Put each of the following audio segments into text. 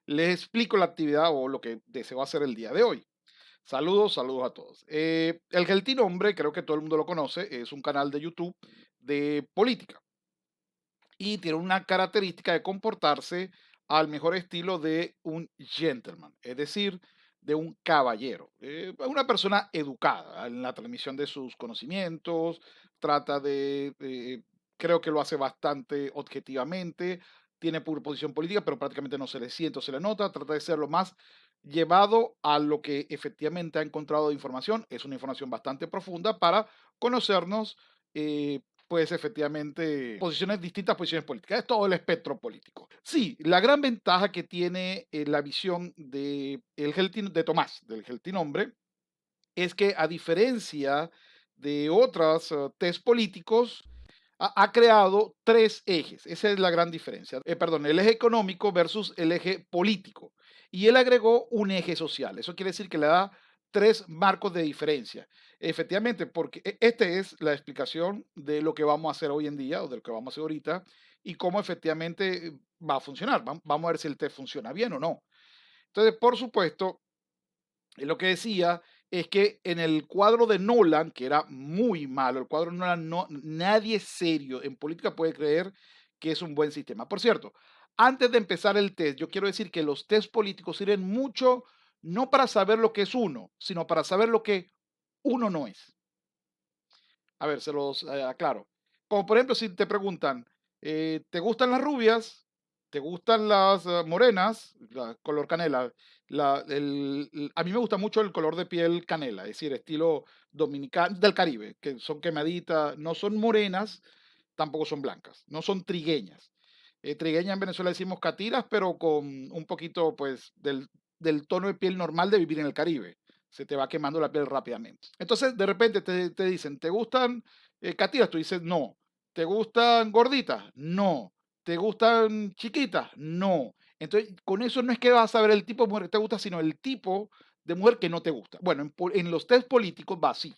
Les explico la actividad o lo que deseo hacer el día de hoy. Saludos, saludos a todos. El Gentil Hombre, creo que todo el mundo lo conoce, es un canal de YouTube de política y tiene una característica de comportarse al mejor estilo de un gentleman, es decir, de un caballero. Una persona educada en la transmisión de sus conocimientos, trata creo que lo hace bastante objetivamente, tiene posición política, pero prácticamente no se le siente o se le nota, trata de ser lo más llevado a lo que efectivamente ha encontrado de información. Es una información bastante profunda para conocernos pues efectivamente posiciones, distintas posiciones políticas, es todo el espectro político. Sí, la gran ventaja que tiene la visión de Tomás, del Geltin hombre, es que a diferencia de otros test políticos, ha creado tres ejes. Esa es la gran diferencia. Perdón, el eje económico versus el eje político. Y él agregó un eje social. Eso quiere decir que le da tres marcos de diferencia. Efectivamente, porque esta es la explicación de lo que vamos a hacer hoy en día o de lo que vamos a hacer ahorita y cómo efectivamente va a funcionar. Vamos a ver si el test funciona bien o no. Entonces, por supuesto, lo que decía es que en el cuadro de Nolan, que era muy malo, el cuadro de Nolan, nadie serio en política puede creer que es un buen sistema. Por cierto, antes de empezar el test, yo quiero decir que los test políticos sirven mucho no para saber lo que es uno, sino para saber lo que uno no es. A ver, se los aclaro. Como por ejemplo, si te preguntan, ¿te gustan las rubias? ¿Te gustan las morenas? Color canela. A mí me gusta mucho el color de piel canela, es decir, estilo dominicano del Caribe, que son quemaditas, no son morenas, tampoco son blancas, no son trigueñas. Trigueña en Venezuela decimos catiras, pero con un poquito pues del tono de piel normal de vivir en el Caribe. Se te va quemando la piel rápidamente. Entonces, de repente te dicen, ¿te gustan catiras? Tú dices, no. ¿Te gustan gorditas? No. ¿Te gustan chiquitas? No. Entonces, con eso no es que vas a saber el tipo de mujer que te gusta, sino el tipo de mujer que no te gusta. Bueno, en los test políticos va así.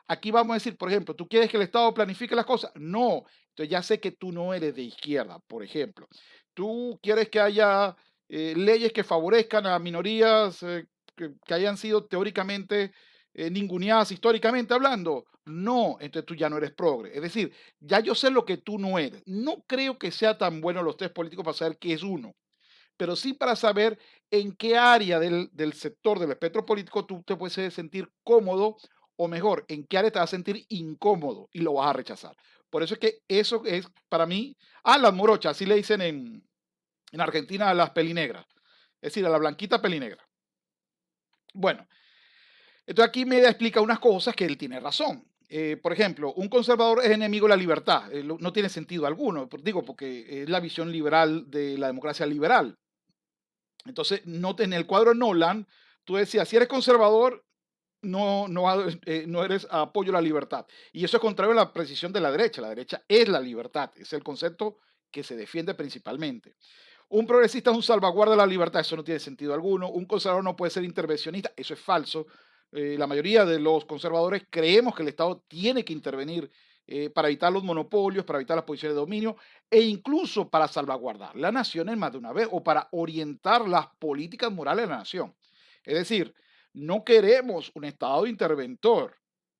Aquí vamos a decir, por ejemplo, ¿tú quieres que el Estado planifique las cosas? No. Entonces ya sé que tú no eres de izquierda, por ejemplo. ¿Tú quieres que haya leyes que favorezcan a minorías que hayan sido teóricamente ninguneadas históricamente hablando? No, entonces tú ya no eres progre. Es decir, ya yo sé lo que tú no eres. No creo que sea tan bueno los test políticos para saber qué es uno, pero sí para saber en qué área del sector del espectro político tú te puedes sentir cómodo o mejor, en qué área te vas a sentir incómodo y lo vas a rechazar. Por eso es que eso es para mí, las morochas, así le dicen en Argentina a las pelinegras, es decir, a la blanquita pelinegra. Bueno, entonces aquí me explica unas cosas que él tiene razón. Por ejemplo, un conservador es enemigo de la libertad. No tiene sentido alguno, digo, porque es la visión liberal de la democracia liberal. Entonces, no, en el cuadro de Nolan, tú decías, si eres conservador, no eres apoyo a la libertad. Y eso es contrario a la precisión de la derecha. La derecha es la libertad, es el concepto que se defiende principalmente. Un progresista es un salvaguarda de la libertad, eso no tiene sentido alguno. Un conservador no puede ser intervencionista, eso es falso. La mayoría de los conservadores creemos que el Estado tiene que intervenir para evitar los monopolios, para evitar las posiciones de dominio e incluso para salvaguardar la nación en más de una vez o para orientar las políticas morales de la nación. Es decir, no queremos un Estado interventor,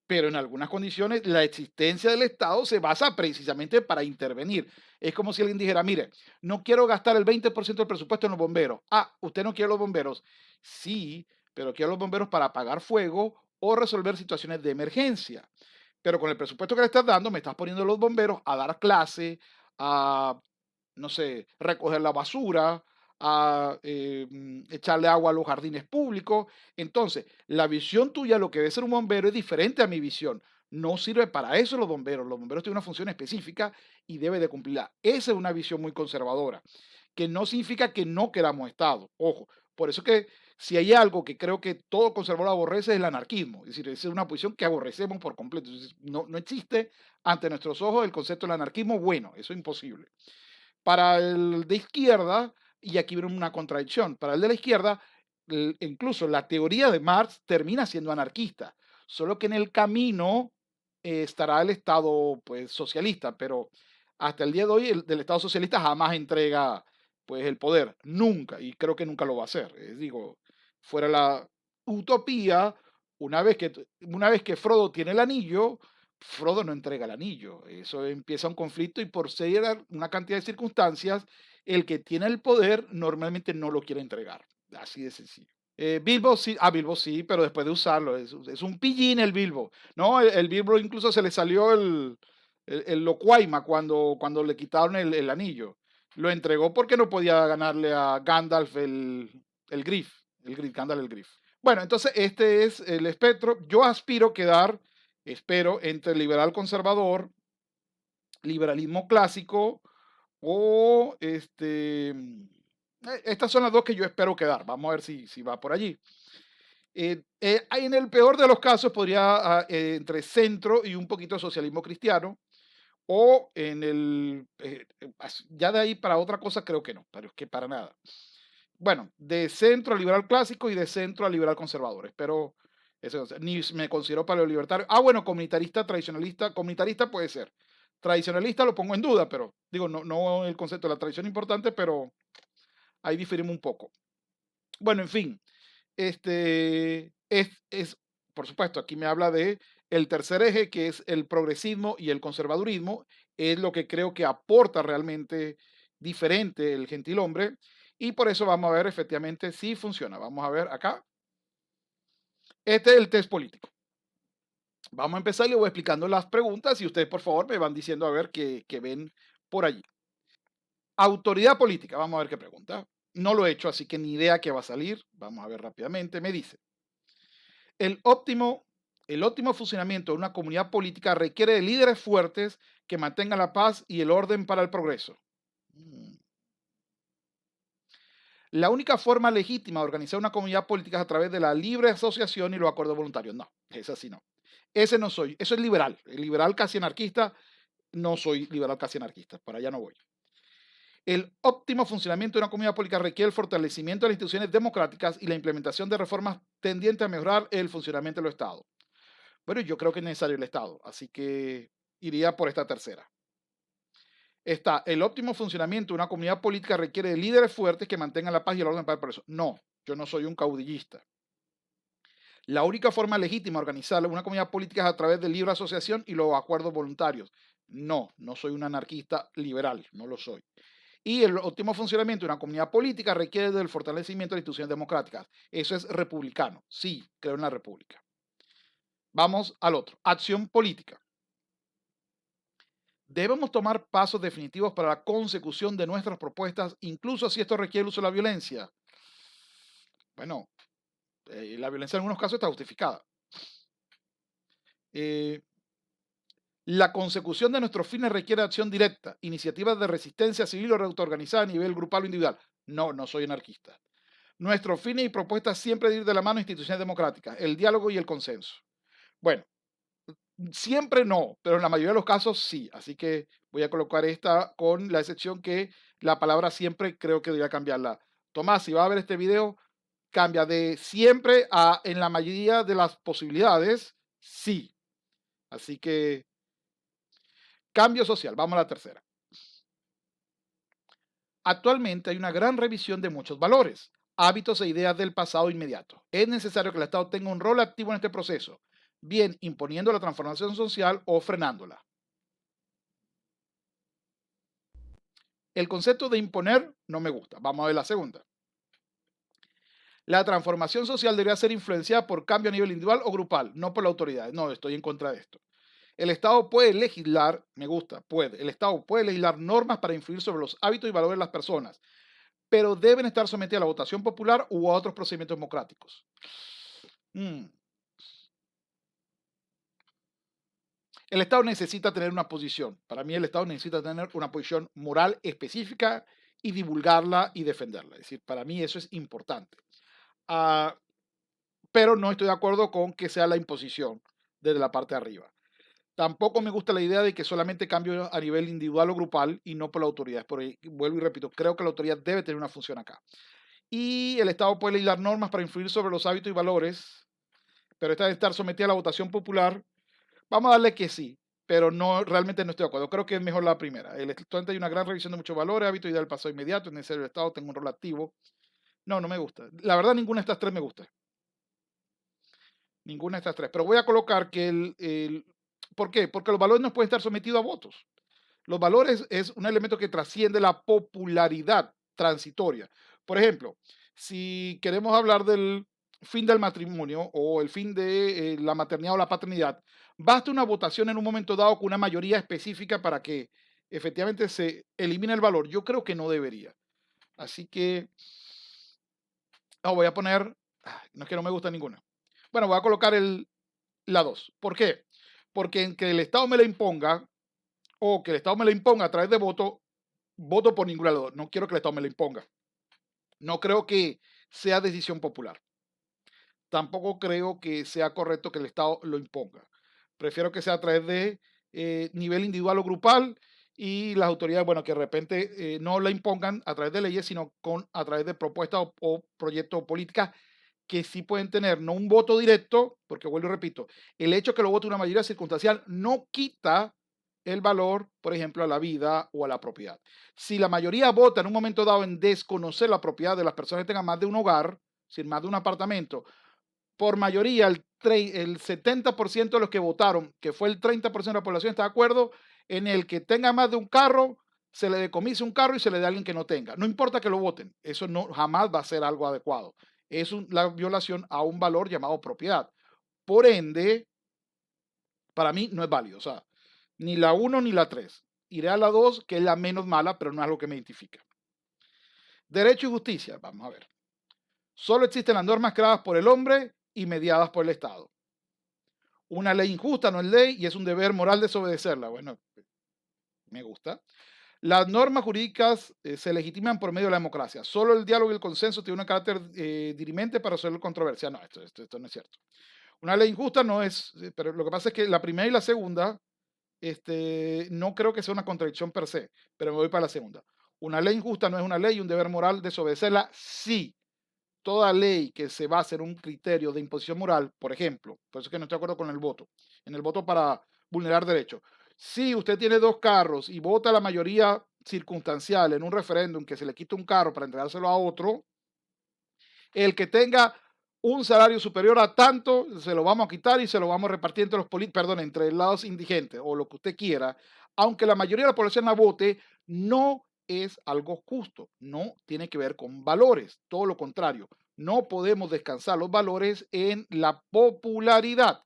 pero en algunas condiciones la existencia del Estado se basa precisamente para intervenir. Es como si alguien dijera, mire, no quiero gastar el 20% del presupuesto en los bomberos. Ah, usted no quiere los bomberos. Sí, pero quiero los bomberos para apagar fuego o resolver situaciones de emergencia. Pero con el presupuesto que le estás dando, me estás poniendo los bomberos a dar clase, a, no sé, recoger la basura, a echarle agua a los jardines públicos. Entonces, la visión tuya, lo que debe ser un bombero, es diferente a mi visión. No sirve para eso los bomberos. Los bomberos tienen una función específica y debe de cumplirla. Esa es una visión muy conservadora, que no significa que no queramos Estado. Ojo, por eso que si hay algo que creo que todo conservador aborrece es el anarquismo. Es decir, esa es una posición que aborrecemos por completo. Entonces, no existe ante nuestros ojos el concepto del anarquismo bueno. Eso es imposible. Para el de izquierda, y aquí viene una contradicción, para el de la izquierda, incluso la teoría de Marx termina siendo anarquista, solo que en el camino estará el Estado pues, socialista, pero hasta el día de hoy el del Estado socialista jamás entrega pues el poder, nunca, y creo que nunca lo va a hacer. Digo, fuera la utopía, una vez que Frodo tiene el anillo, Frodo no entrega el anillo. Eso empieza un conflicto y por ser una cantidad de circunstancias, el que tiene el poder normalmente no lo quiere entregar. Así de sencillo. Bilbo sí, Bilbo sí, pero después de usarlo, es un pillín el Bilbo, ¿no? El Bilbo incluso se le salió el Locuaima cuando le quitaron el anillo. Lo entregó porque no podía ganarle a Gandalf el Grif, Gandalf el Grif. Bueno, entonces este es el espectro. Yo aspiro a quedar, espero, entre liberal conservador, liberalismo clásico o estas son las dos que yo espero quedar. Vamos a ver si va por allí. En el peor de los casos podría entre centro y un poquito de socialismo cristiano, o en ya de ahí para otra cosa creo que no, pero es que para nada. Bueno, de centro a liberal clásico y de centro a liberal conservadores, pero eso, ni me considero paleolibertario. Bueno, comunitarista, tradicionalista, comunitarista puede ser. Tradicionalista lo pongo en duda, pero digo, no el concepto de la tradición importante, pero ahí diferimos un poco. Bueno, en fin, es, por supuesto, aquí me habla de el tercer eje, que es el progresismo y el conservadurismo, es lo que creo que aporta realmente diferente el gentilhombre, y por eso vamos a ver efectivamente si funciona. Vamos a ver acá. Este es el test político. Vamos a empezar y le voy explicando las preguntas y ustedes, por favor, me van diciendo a ver qué ven por allí. Autoridad política, vamos a ver qué pregunta. No lo he hecho, así que ni idea qué va a salir. Vamos a ver rápidamente. Me dice, El óptimo, el óptimo funcionamiento de una comunidad política requiere de líderes fuertes que mantengan la paz y el orden para el progreso. Mm. La única forma legítima de organizar una comunidad política es a través de la libre asociación y los acuerdos voluntarios. No, ese sí no. Ese no soy. Eso es liberal. El liberal casi anarquista. No soy liberal casi anarquista. Para allá no voy. El óptimo funcionamiento de una comunidad política requiere el fortalecimiento de las instituciones democráticas y la implementación de reformas tendientes a mejorar el funcionamiento del Estado. Bueno, yo creo que es necesario el Estado, así que iría por esta tercera. Está, el óptimo funcionamiento de una comunidad política requiere de líderes fuertes que mantengan la paz y el orden para el progreso. No, yo no soy un caudillista. La única forma legítima de organizar una comunidad política es a través de libre asociación y los acuerdos voluntarios. No soy un anarquista liberal, no lo soy. Y el óptimo funcionamiento de una comunidad política requiere del fortalecimiento de instituciones democráticas. Eso es republicano. Sí, creo en la república. Vamos al otro. Acción política. Debemos tomar pasos definitivos para la consecución de nuestras propuestas, incluso si esto requiere el uso de la violencia. Bueno, la violencia en algunos casos está justificada. Eh, la consecución de nuestros fines requiere acción directa, iniciativas de resistencia civil o autoorganizada a nivel grupal o individual. No soy anarquista. Nuestros fines y propuestas siempre deben ir de la mano a instituciones democráticas, el diálogo y el consenso. Bueno, siempre no, pero en la mayoría de los casos sí. Así que voy a colocar esta con la excepción que la palabra siempre creo que debería cambiarla. Tomás, si va a ver este video, cambia de siempre a en la mayoría de las posibilidades, sí. Así que cambio social, vamos a la tercera. Actualmente hay una gran revisión de muchos valores, hábitos e ideas del pasado inmediato. Es necesario que el Estado tenga un rol activo en este proceso, bien imponiendo la transformación social o frenándola. El concepto de imponer no me gusta. Vamos a ver la segunda. La transformación social debería ser influenciada por cambio a nivel individual o grupal, no por la autoridad. No, estoy en contra de esto. El Estado puede legislar, me gusta, puede. El Estado puede legislar normas para influir sobre los hábitos y valores de las personas, pero deben estar sometidas a la votación popular u a otros procedimientos democráticos. Mm. El Estado necesita tener una posición. Para mí el Estado necesita tener una posición moral específica y divulgarla y defenderla. Es decir, para mí eso es importante. Ah, pero no estoy de acuerdo con que sea la imposición desde la parte de arriba. Tampoco me gusta la idea de que solamente cambio a nivel individual o grupal y no por la autoridad. Por ahí, vuelvo y repito, creo que la autoridad debe tener una función acá. Y el Estado puede legislar normas para influir sobre los hábitos y valores, pero esta debe estar sometida a la votación popular. Vamos a darle que sí, pero no, realmente no estoy de acuerdo. Creo que es mejor la primera. El estudiante hay una gran revisión de muchos valores, hábitos y del paso inmediato, es necesario el Estado, tengo un rol activo. No, no me gusta. La verdad, ninguna de estas tres me gusta. Ninguna de estas tres. Pero voy a colocar que ¿por qué? Porque los valores no pueden estar sometidos a votos. Los valores es un elemento que trasciende la popularidad transitoria. Por ejemplo, si queremos hablar del fin del matrimonio o el fin de la maternidad o la paternidad, basta una votación en un momento dado con una mayoría específica para que efectivamente se elimine el valor. Yo creo que no debería. Así que voy a poner, no es que no me gusta ninguna. Bueno, voy a colocar la 2. ¿Por qué? Porque en que el Estado me la imponga o que el Estado me la imponga a través de voto, voto por ningún lado. No quiero que el Estado me la imponga. No creo que sea decisión popular. Tampoco creo que sea correcto que el Estado lo imponga. Prefiero que sea a través de nivel individual o grupal y las autoridades, bueno, que de repente no la impongan a través de leyes, sino a través de propuestas o proyectos o políticas que sí pueden tener, no un voto directo, porque vuelvo y repito, el hecho que lo vote una mayoría circunstancial no quita el valor, por ejemplo, a la vida o a la propiedad. Si la mayoría vota en un momento dado en desconocer la propiedad de las personas que tengan más de un hogar, sin más de un apartamento, por mayoría el 70% de los que votaron, que fue el 30% de la población, está de acuerdo en el que tenga más de un carro, se le decomise un carro y se le dé a alguien que no tenga. No importa que lo voten, eso no jamás va a ser algo adecuado. Es la violación a un valor llamado propiedad. Por ende, para mí no es válido. O sea, ni la uno ni la 3. Iré a la 2, que es la menos mala, pero no es lo que me identifica. Derecho y justicia, vamos a ver. Solo existen las normas creadas por el hombre y mediadas por el Estado. Una ley injusta no es ley y es un deber moral desobedecerla. Bueno, me gusta. Las normas jurídicas se legitiman por medio de la democracia. Solo el diálogo y el consenso tienen un carácter dirimente para resolver controversia. No, esto no es cierto. Una ley injusta no es, pero lo que pasa es que la primera y la segunda, no creo que sea una contradicción per se, pero me voy para la segunda. Una ley injusta no es una ley y un deber moral desobedecerla, sí. Toda ley que se base en un criterio de imposición moral, por ejemplo, por eso es que no estoy de acuerdo con el voto, en el voto para vulnerar derechos. Si usted tiene dos carros y vota la mayoría circunstancial en un referéndum que se le quita un carro para entregárselo a otro, el que tenga un salario superior a tanto, se lo vamos a quitar y se lo vamos a repartir entre entre los indigentes o lo que usted quiera, aunque la mayoría de la población la vote, no es algo justo, no tiene que ver con valores, todo lo contrario, no podemos descansar los valores en la popularidad.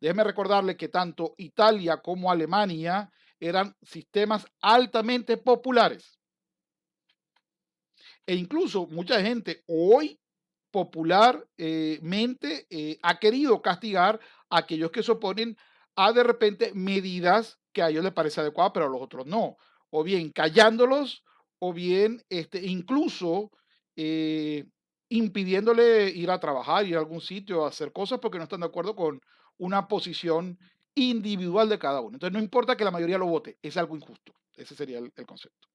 Déjeme recordarle que tanto Italia como Alemania eran sistemas altamente populares e incluso mucha gente hoy popularmente ha querido castigar a aquellos que se oponen a de repente medidas que a ellos les parece adecuadas, pero a los otros no. O bien callándolos, o bien incluso eh, impidiéndole ir a trabajar, ir a algún sitio, a hacer cosas porque no están de acuerdo con una posición individual de cada uno. Entonces no importa que la mayoría lo vote, es algo injusto. Ese sería el concepto.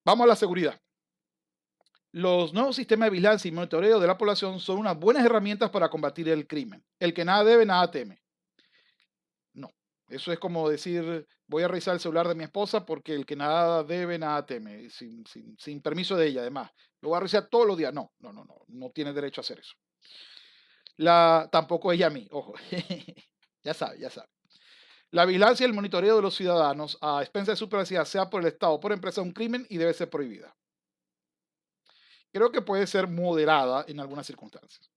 Vamos a la seguridad. Los nuevos sistemas de vigilancia y monitoreo de la población son unas buenas herramientas para combatir el crimen. El que nada debe, nada teme. No, eso es como decir, voy a revisar el celular de mi esposa porque el que nada debe, nada teme, sin permiso de ella, además. Lo voy a revisar todos los días. No, no, no, no, no tiene derecho a hacer eso. Tampoco ella a mí, ojo. Ya sabe, ya sabe. La vigilancia y el monitoreo de los ciudadanos a expensas de su privacidad, sea por el Estado o por empresa, es un crimen y debe ser prohibida. Creo que puede ser moderada en algunas circunstancias.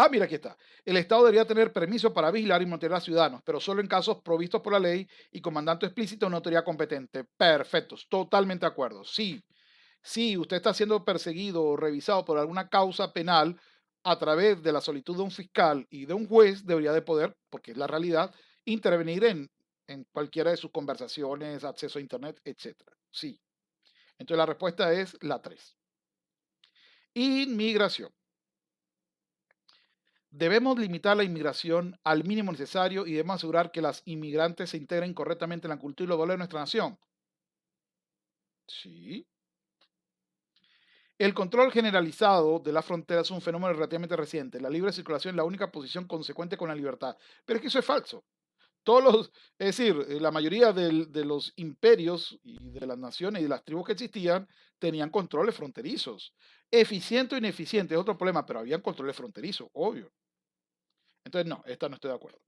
Mira, aquí está. El Estado debería tener permiso para vigilar y monitorear a ciudadanos, pero solo en casos provistos por la ley y con mandato explícito de una autoridad competente. Perfectos, totalmente de acuerdo. Sí, si usted está siendo perseguido o revisado por alguna causa penal a través de la solicitud de un fiscal y de un juez, debería de poder, porque es la realidad, intervenir en cualquiera de sus conversaciones, acceso a Internet, etcétera. Sí. Entonces la respuesta es la 3. Inmigración. Debemos limitar la inmigración al mínimo necesario y debemos asegurar que las inmigrantes se integren correctamente en la cultura y los valores de nuestra nación. Sí. El control generalizado de las fronteras es un fenómeno relativamente reciente. La libre circulación es la única posición consecuente con la libertad. Pero es que eso es falso. Todos los, es decir, la mayoría de los imperios y de las naciones y de las tribus que existían tenían controles fronterizos. Eficiente o ineficiente es otro problema, pero habían controles fronterizos, obvio. Entonces, no, esta no estoy de acuerdo.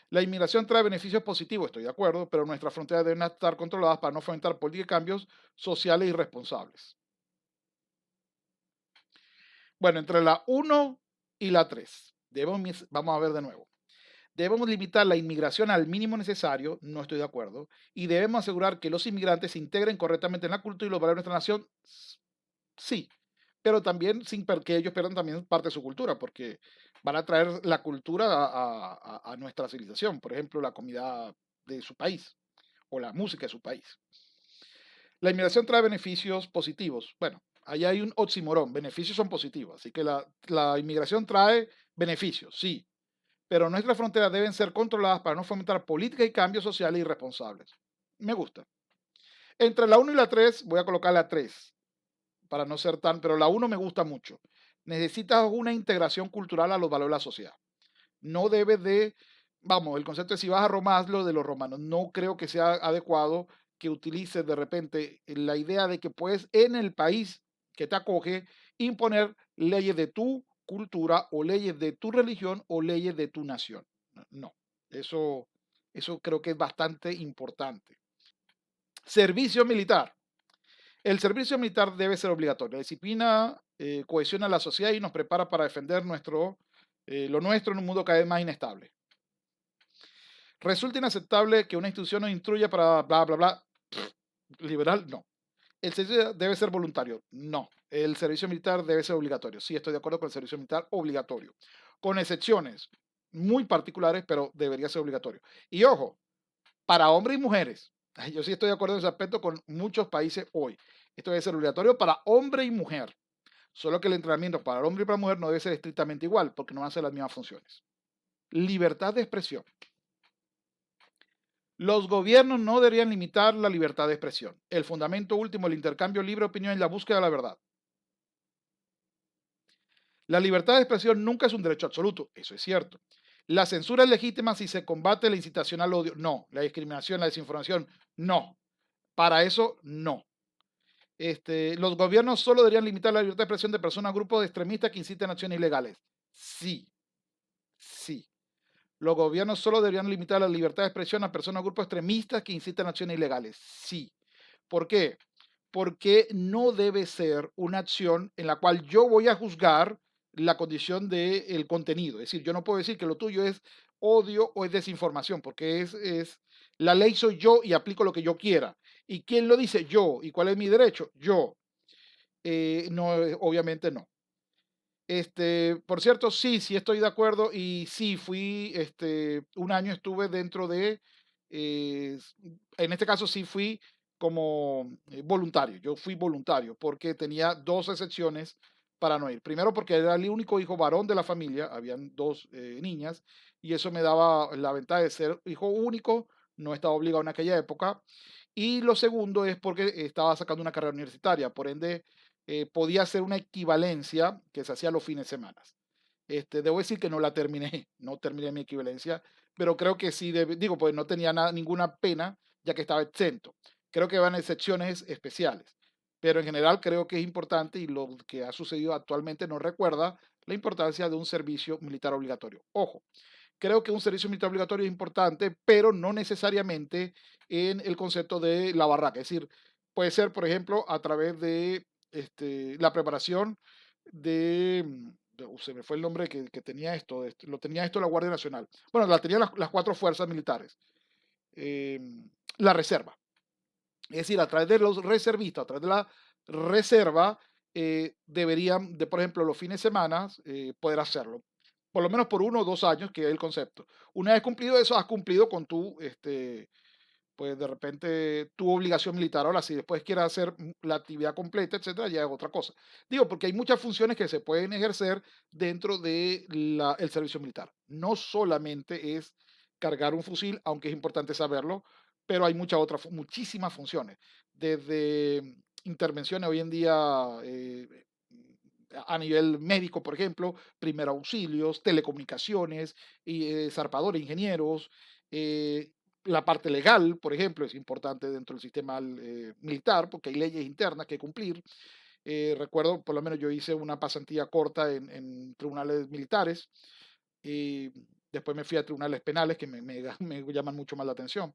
La inmigración trae beneficios positivos, estoy de acuerdo, pero nuestras fronteras deben estar controladas para no fomentar políticas y cambios sociales irresponsables. Bueno, entre la uno y la 3, vamos a ver de nuevo. Debemos limitar la inmigración al mínimo necesario, no estoy de acuerdo, y debemos asegurar que los inmigrantes se integren correctamente en la cultura y los valores de nuestra nación, sí, pero también sin que ellos pierdan también parte de su cultura, porque van a traer la cultura a nuestra civilización, por ejemplo, la comida de su país o la música de su país. La inmigración trae beneficios positivos. Bueno, ahí hay un oxímoron, beneficios son positivos, así que la inmigración trae beneficios, sí, pero nuestras fronteras deben ser controladas para no fomentar políticas y cambios sociales irresponsables. Me gusta. Entre la uno y la 3 voy a colocar la 3 para no ser tan, pero la uno me gusta mucho. Necesitas una integración cultural a los valores de la sociedad. No debe de, vamos, el concepto es si vas a Roma, lo de los romanos. No creo que sea adecuado que utilices de repente la idea de que puedes en el país que te acoge imponer leyes de tu cultura o leyes de tu religión o leyes de tu nación. No, eso, eso creo que es bastante importante. Servicio militar. El servicio militar debe ser obligatorio. La disciplina cohesiona la sociedad y nos prepara para defender lo nuestro en un mundo cada vez más inestable. Resulta inaceptable que una institución nos instruya para bla, bla, bla. Liberal, no. El servicio debe ser voluntario, no. El servicio militar debe ser obligatorio. Sí, estoy de acuerdo con el servicio militar obligatorio. Con excepciones muy particulares, pero debería ser obligatorio. Y ojo, para hombres y mujeres. Yo sí estoy de acuerdo en ese aspecto con muchos países hoy. Esto debe ser obligatorio para hombre y mujer. Solo que el entrenamiento para el hombre y para la mujer no debe ser estrictamente igual, porque no van a ser las mismas funciones. Libertad de expresión. Los gobiernos no deberían limitar la libertad de expresión. El fundamento último del intercambio libre de opinión es la búsqueda de la verdad. La libertad de expresión nunca es un derecho absoluto, eso es cierto. La censura es legítima si se combate la incitación al odio, no. La discriminación, la desinformación, no. Para eso, no. Los gobiernos solo deberían limitar la libertad de expresión de personas, grupos de extremistas que inciten acciones ilegales. Sí, sí. Los gobiernos solo deberían limitar la libertad de expresión a personas o grupos extremistas que incitan acciones ilegales. Sí. ¿Por qué? Porque no debe ser una acción en la cual yo voy a juzgar la condición del contenido. Es decir, yo no puedo decir que lo tuyo es odio o es desinformación, porque la ley soy yo y aplico lo que yo quiera. ¿Y quién lo dice? Yo. ¿Y cuál es mi derecho? Yo. No, obviamente no. Por cierto, sí, sí estoy de acuerdo y sí fui, un año estuve dentro en este caso sí fui como voluntario, yo fui voluntario porque tenía dos excepciones para no ir. Primero porque era el único hijo varón de la familia, habían dos niñas y eso me daba la ventaja de ser hijo único, no estaba obligado en aquella época. Y lo segundo es porque estaba sacando una carrera universitaria, por ende podía hacer una equivalencia que se hacía los fines de semana. Debo decir que no la terminé, no terminé mi equivalencia, pero creo que sí, digo, pues no tenía ninguna pena ya que estaba exento. Creo que van excepciones especiales, pero en general creo que es importante y lo que ha sucedido actualmente nos recuerda la importancia de un servicio militar obligatorio. Ojo, creo que un servicio militar obligatorio es importante, pero no necesariamente en el concepto de la barraca. Es decir, puede ser, por ejemplo, a través de la preparación se me fue el nombre que tenía esto, lo tenía esto la Guardia Nacional. Bueno, la tenían las cuatro fuerzas militares, eh, la reserva. Es decir, a través de los reservistas, a través de la reserva, deberían, por ejemplo, los fines de semana, poder hacerlo. Por lo menos por 1 o 2 años, que es el concepto. Una vez cumplido eso, has cumplido con pues de repente, tu obligación militar. Ahora, si después quieres hacer la actividad completa, etcétera, ya es otra cosa. Digo, porque hay muchas funciones que se pueden ejercer dentro de el servicio militar. No solamente es cargar un fusil, aunque es importante saberlo, pero hay muchísimas funciones. Desde intervenciones hoy en día a nivel médico, por ejemplo, primeros auxilios, telecomunicaciones, y, zarpadores, ingenieros, eh, la parte legal, por ejemplo, es importante dentro del sistema militar porque hay leyes internas que cumplir. Recuerdo, por lo menos yo hice una pasantía corta en tribunales militares y después me fui a tribunales penales que me llaman mucho más la atención.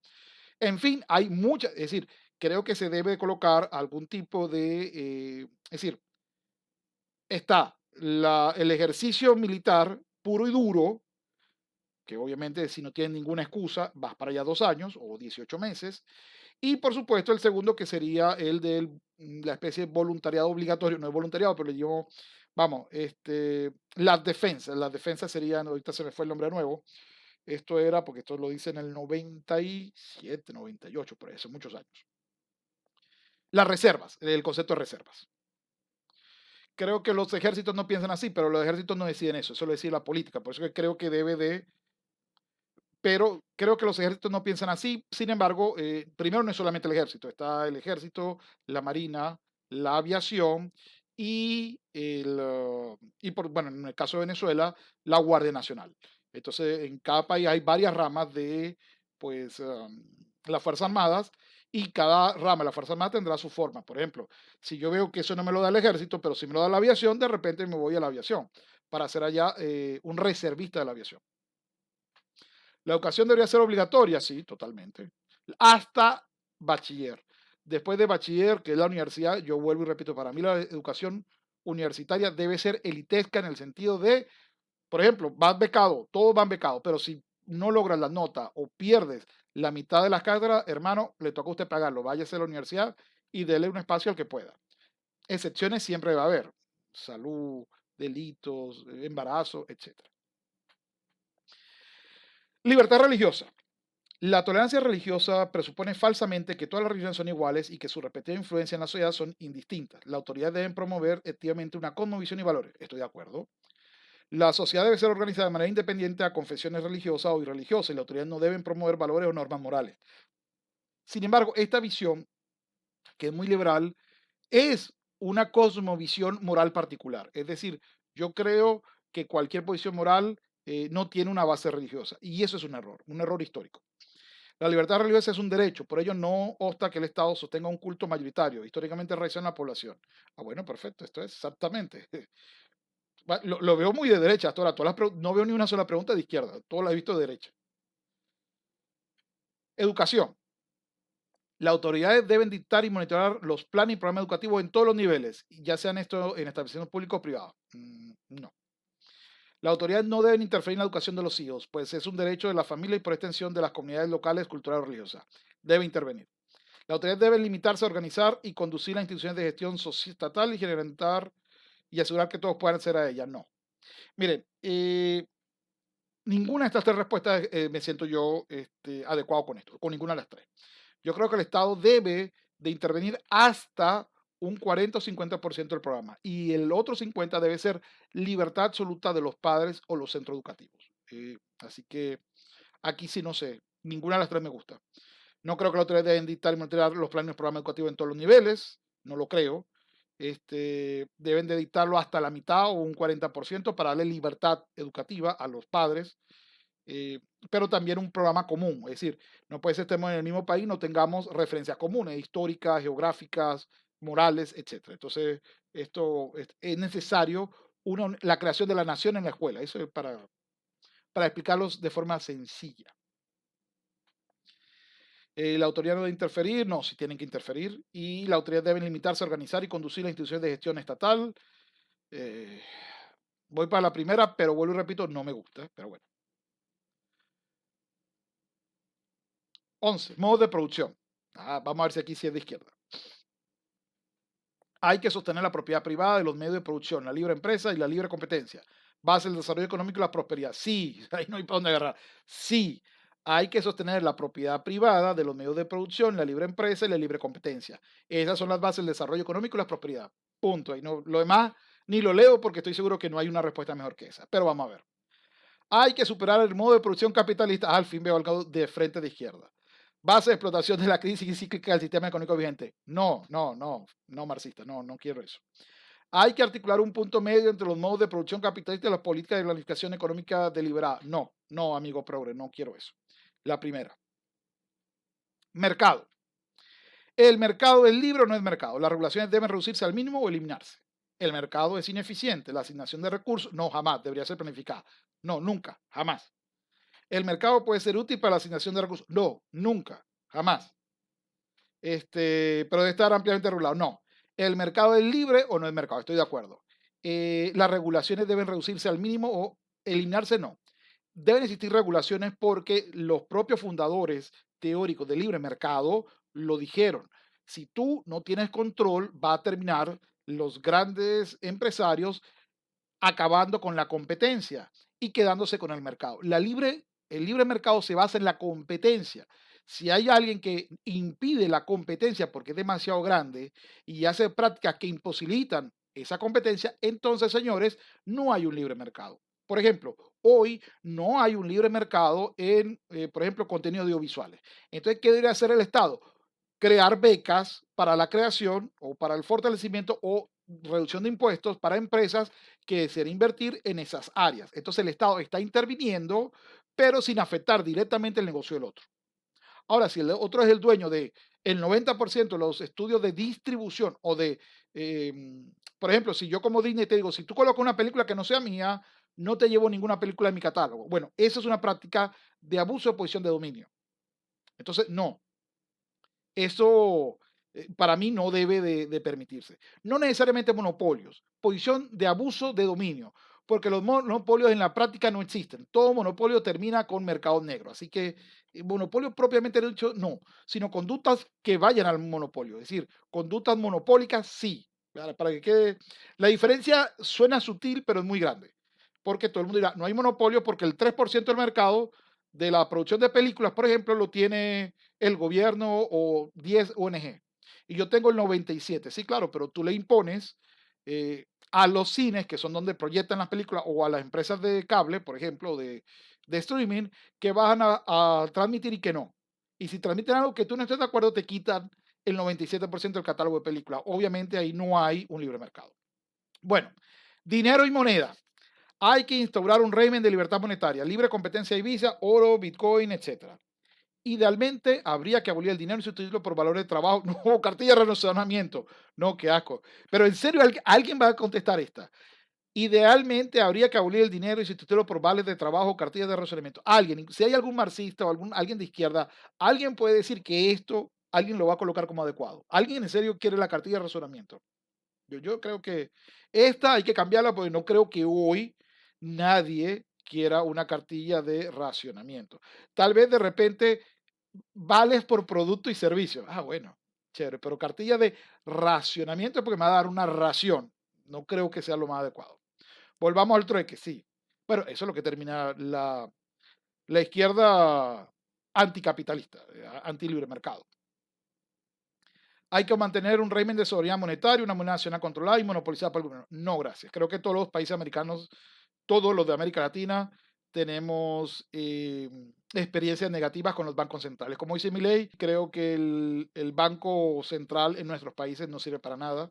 En fin, hay muchas, es decir, creo que se debe colocar algún tipo es decir, está el ejercicio militar puro y duro, que obviamente si no tienes ninguna excusa, vas para allá 2 años o 18 meses. Y por supuesto el segundo que sería el de la especie de voluntariado obligatorio, no es voluntariado, pero le digo, vamos, las defensas serían, ahorita se me fue el nombre nuevo, esto era, porque esto lo dice en el 97, 98, por eso, muchos años. Las reservas, el concepto de reservas. Creo que los ejércitos no piensan así, pero los ejércitos no deciden eso lo decide la política. Por eso que creo que pero creo que los ejércitos no piensan así. Sin embargo, primero no es solamente el ejército, está el ejército, la marina, la aviación bueno, en el caso de Venezuela, la Guardia Nacional. Entonces, en cada país hay varias ramas de, pues, las Fuerzas Armadas y cada rama de la Fuerza Armada tendrá su forma. Por ejemplo, si yo veo que eso no me lo da el ejército, pero si me lo da la aviación, de repente me voy a la aviación para ser allá un reservista de la aviación. La educación debería ser obligatoria, sí, totalmente. Hasta bachiller. Después de bachiller, que es la universidad, yo vuelvo y repito, para mí la educación universitaria debe ser elitesca en el sentido de, por ejemplo, vas becado, todos van becados, pero si no logras la nota o pierdes la mitad de las cátedras, hermano, le toca a usted pagarlo. Váyase a la universidad y dele un espacio al que pueda. Excepciones siempre va a haber. Salud, delitos, embarazo, etcétera. Libertad religiosa. La tolerancia religiosa presupone falsamente que todas las religiones son iguales y que su respectiva influencia en la sociedad son indistintas. La autoridad debe promover activamente una cosmovisión y valores. Estoy de acuerdo. La sociedad debe ser organizada de manera independiente a confesiones religiosas o irreligiosas y la autoridad no deben promover valores o normas morales. Sin embargo, esta visión, que es muy liberal, es una cosmovisión moral particular. Es decir, yo creo que cualquier posición moral no tiene una base religiosa y eso es un error histórico. La libertad religiosa es un derecho, por ello no obsta que el Estado sostenga un culto mayoritario, históricamente realizado en la población. Ah, bueno, perfecto, esto es exactamente. Lo veo muy de derecha hasta ahora. No veo ni una sola pregunta de izquierda, todo lo he visto de derecha. Educación. Las autoridades deben dictar y monitorar los planes y programas educativos en todos los niveles, ya sean esto en establecimientos públicos o privados. No. Las autoridades no deben interferir en la educación de los hijos, pues es un derecho de la familia y por extensión de las comunidades locales, culturales o religiosas. Debe intervenir. La autoridad debe limitarse a organizar y conducir las instituciones de gestión estatal y generar y asegurar que todos puedan acceder a ellas. No. Miren, ninguna de estas tres respuestas me siento yo adecuado con esto, con ninguna de las tres. Yo creo que el Estado debe de intervenir hasta un 40 o 50% del programa y el otro 50% debe ser libertad absoluta de los padres o los centros educativos. Así que aquí sí no sé, ninguna de las tres me gusta. No creo que la autoridad deben dictar y monitorear los planes y programas educativos en todos los niveles, no lo creo. Deben de dictarlo hasta la mitad o un 40% para darle libertad educativa a los padres, eh, pero también un programa común. Es decir, no puede ser que estemos en el mismo país y no tengamos referencias comunes, históricas, geográficas, morales, etcétera. Entonces, esto es necesario la creación de la nación en la escuela. Eso es para explicarlos de forma sencilla. La autoridad no debe interferir, no, si tienen que interferir. Y la autoridad debe limitarse a organizar y conducir las instituciones de gestión estatal. Eh, Voy para la primera, pero vuelvo y repito, no me gusta, pero bueno. 11. Modos de producción. Vamos a ver si aquí sí es de izquierda. Hay que sostener la propiedad privada de los medios de producción, la libre empresa y la libre competencia. Base el desarrollo económico y la prosperidad. Sí, ahí no hay para dónde agarrar. Sí, hay que sostener la propiedad privada de los medios de producción, la libre empresa y la libre competencia. Esas son las bases del desarrollo económico y la prosperidad. Punto. Ahí no, lo demás ni lo leo porque estoy seguro que no hay una respuesta mejor que esa. Pero vamos a ver. Hay que superar el modo de producción capitalista. Al fin veo algo de frente de izquierda. base de explotación de la crisis cíclica del sistema económico vigente. No, no, no, no marxista, no, no quiero eso. Hay que articular un punto medio entre los modos de producción capitalista y las políticas de planificación económica deliberada. No, no, amigo progre, no quiero eso. La primera. Mercado. El mercado es libre o no es mercado. Las regulaciones deben reducirse al mínimo o eliminarse. El mercado es ineficiente. La asignación de recursos, no, jamás, debería ser planificada. No, nunca, jamás. El mercado puede ser útil para la asignación de recursos. No, nunca, jamás. Pero debe estar ampliamente regulado. No. ¿El mercado es libre o no es mercado? Estoy de acuerdo. Las regulaciones deben reducirse al mínimo o eliminarse, no. Deben existir regulaciones porque los propios fundadores teóricos del libre mercado lo dijeron. Si tú no tienes control, va a terminar los grandes empresarios acabando con la competencia y quedándose con el mercado. El libre mercado se basa en la competencia. Si hay alguien que impide la competencia porque es demasiado grande y hace prácticas que imposibilitan esa competencia, entonces, señores, no hay un libre mercado. Por ejemplo, hoy no hay un libre mercado en, por ejemplo, contenido audiovisuales. Entonces, ¿qué debería hacer el Estado? Crear becas para la creación o para el fortalecimiento o reducción de impuestos para empresas que desean invertir en esas áreas. Entonces el Estado está interviniendo, pero sin afectar directamente el negocio del otro. Ahora, si el otro es el dueño de el 90% de los estudios de distribución o de, por ejemplo, si yo como Disney te digo, si tú colocas una película que no sea mía, no te llevo ninguna película en mi catálogo. Bueno, esa es una práctica de abuso de posición de dominio. Entonces, no, eso para mí no debe de permitirse. No necesariamente monopolios, posición de abuso de dominio, porque los monopolios en la práctica no existen. Todo monopolio termina con mercado negro. Así que monopolio propiamente dicho, no, sino conductas que vayan al monopolio. Es decir, conductas monopólicas, sí. Para que quede. La diferencia suena sutil, pero es muy grande. Porque todo el mundo dirá, no hay monopolio porque el 3% del mercado de la producción de películas, por ejemplo, lo tiene el gobierno o 10 ONG. Y yo tengo el 97. Sí, claro, pero tú le impones a los cines, que son donde proyectan las películas, o a las empresas de cable, por ejemplo, de streaming, que van a transmitir y que no. Y si transmiten algo que tú no estés de acuerdo, te quitan el 97% del catálogo de películas. Obviamente ahí no hay un libre mercado. Bueno, dinero y moneda. Hay que instaurar un régimen de libertad monetaria, libre competencia de divisa, oro, bitcoin, etcétera. Idealmente habría que abolir el dinero y sustituirlo por valores de trabajo. No, cartilla de relacionamiento. No, qué asco. Pero en serio, alguien va a contestar esta. Idealmente habría que abolir el dinero y sustituirlo por vales de trabajo o cartillas de relacionamiento. Alguien, si hay algún marxista o alguien de izquierda, alguien puede decir que esto alguien lo va a colocar como adecuado. ¿Alguien en serio quiere la cartilla de razonamiento? Yo creo que esta hay que cambiarla porque no creo que hoy nadie quiera una cartilla de racionamiento. Tal vez de repente vales por producto y servicio. Ah, bueno, chévere, pero cartilla de racionamiento es porque me va a dar una ración. No creo que sea lo más adecuado. Volvamos al trueque, sí. Bueno, eso es lo que termina la izquierda anticapitalista, antilibre mercado. Hay que mantener un régimen de soberanía monetaria, una moneda nacional controlada y monopolizada por el gobierno. No, gracias. Creo que todos los países americanos, todos los de América Latina, tenemos experiencias negativas con los bancos centrales. Como dice mi ley, creo que el Banco Central en nuestros países no sirve para nada.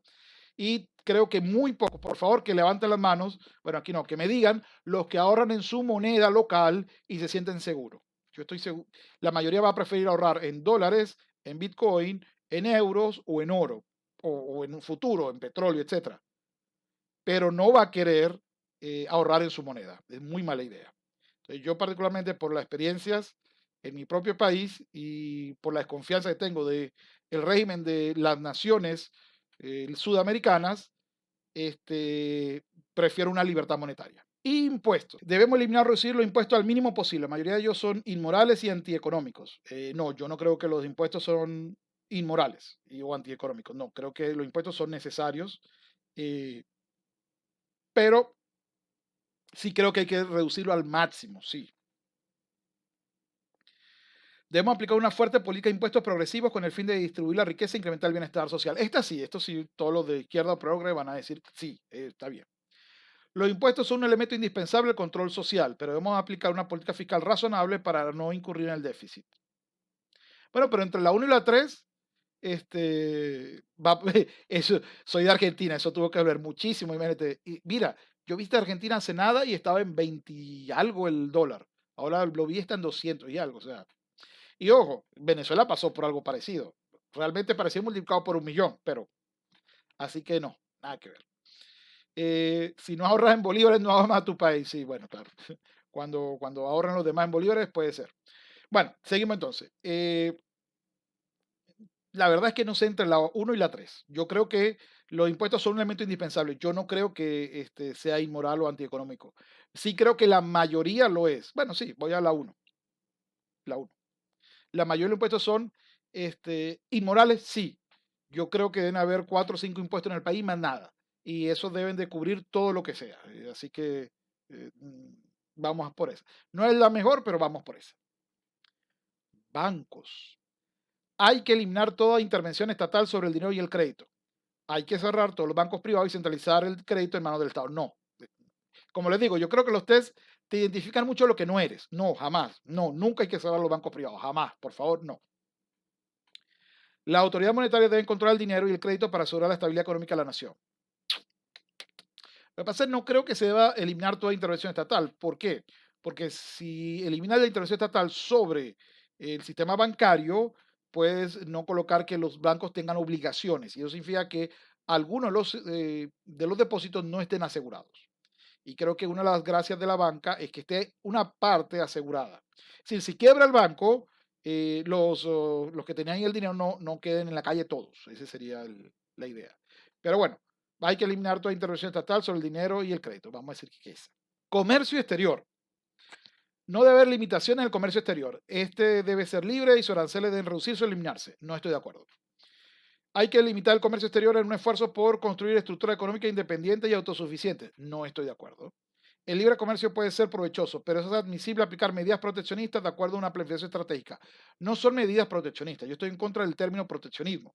Y creo que muy poco, por favor, que levanten las manos, bueno, aquí no, que me digan los que ahorran en su moneda local y se sienten seguros. Yo estoy seguro, la mayoría va a preferir ahorrar en dólares, en Bitcoin, en euros o en oro, o en un futuro, en petróleo, etcétera. Pero no va a querer ahorrar en su moneda. Es muy mala idea. Entonces, yo particularmente por las experiencias en mi propio país y por la desconfianza que tengo de el régimen de las naciones sudamericanas, prefiero una libertad monetaria. Impuestos. Debemos eliminar o reducir los impuestos al mínimo posible. La mayoría de ellos son inmorales y antieconómicos. No, yo no creo que los impuestos son inmorales o antieconómicos. No, creo que los impuestos son necesarios, eh, pero sí creo que hay que reducirlo al máximo, sí. Debemos aplicar una fuerte política de impuestos progresivos con el fin de distribuir la riqueza e incrementar el bienestar social. Esto sí, todos los de izquierda o progre van a decir, sí, está bien. Los impuestos son un elemento indispensable del control social, pero debemos aplicar una política fiscal razonable para no incurrir en el déficit. Bueno, pero entre la uno y la 3 va, eso, soy de Argentina, eso tuvo que ver muchísimo, imagínate. Y mira, yo viste Argentina hace nada y estaba en 20 y algo el dólar. Ahora lo vi está en 200 y algo, o sea. Y ojo, Venezuela pasó por algo parecido. Realmente parecía multiplicado por 1 millón, pero así que no, nada que ver. Si no ahorras en bolívares, no ahorras a tu país. Sí, bueno, claro. Cuando ahorran los demás en bolívares, puede ser. Bueno, seguimos entonces. La verdad es que no sé entre la uno y la 3. Yo creo que los impuestos son un elemento indispensable. Yo no creo que sea inmoral o antieconómico. Sí creo que la mayoría lo es. Bueno, sí, voy a la uno. La uno. La mayoría de los impuestos son inmorales, sí. Yo creo que deben haber 4 o 5 impuestos en el país, más nada. Y eso deben de cubrir todo lo que sea. Así que vamos por eso. No es la mejor, pero vamos por eso. Bancos. Hay que eliminar toda intervención estatal sobre el dinero y el crédito. Hay que cerrar todos los bancos privados y centralizar el crédito en manos del Estado. No. Como les digo, yo creo que los test te identifican mucho lo que no eres. No, jamás. No, nunca hay que cerrar los bancos privados. Jamás. Por favor, no. La autoridad monetaria debe controlar el dinero y el crédito para asegurar la estabilidad económica de la nación. Lo que pasa es que no creo que se deba eliminar toda intervención estatal. ¿Por qué? Porque si eliminas la intervención estatal sobre el sistema bancario, puedes no colocar que los bancos tengan obligaciones. Y eso significa que algunos de los depósitos no estén asegurados. Y creo que una de las gracias de la banca es que esté una parte asegurada. Es decir, si quiebra el banco, los que tenían el dinero no queden en la calle todos. Esa sería la idea. Pero bueno, hay que eliminar toda intervención estatal sobre el dinero y el crédito. Vamos a decir que es. Comercio exterior. No debe haber limitaciones en el comercio exterior. Este debe ser libre y sus aranceles deben reducirse o eliminarse. No estoy de acuerdo. Hay que limitar el comercio exterior en un esfuerzo por construir estructura económica independiente y autosuficiente. No estoy de acuerdo. El libre comercio puede ser provechoso, pero es admisible aplicar medidas proteccionistas de acuerdo a una planificación estratégica. No son medidas proteccionistas. Yo estoy en contra del término proteccionismo.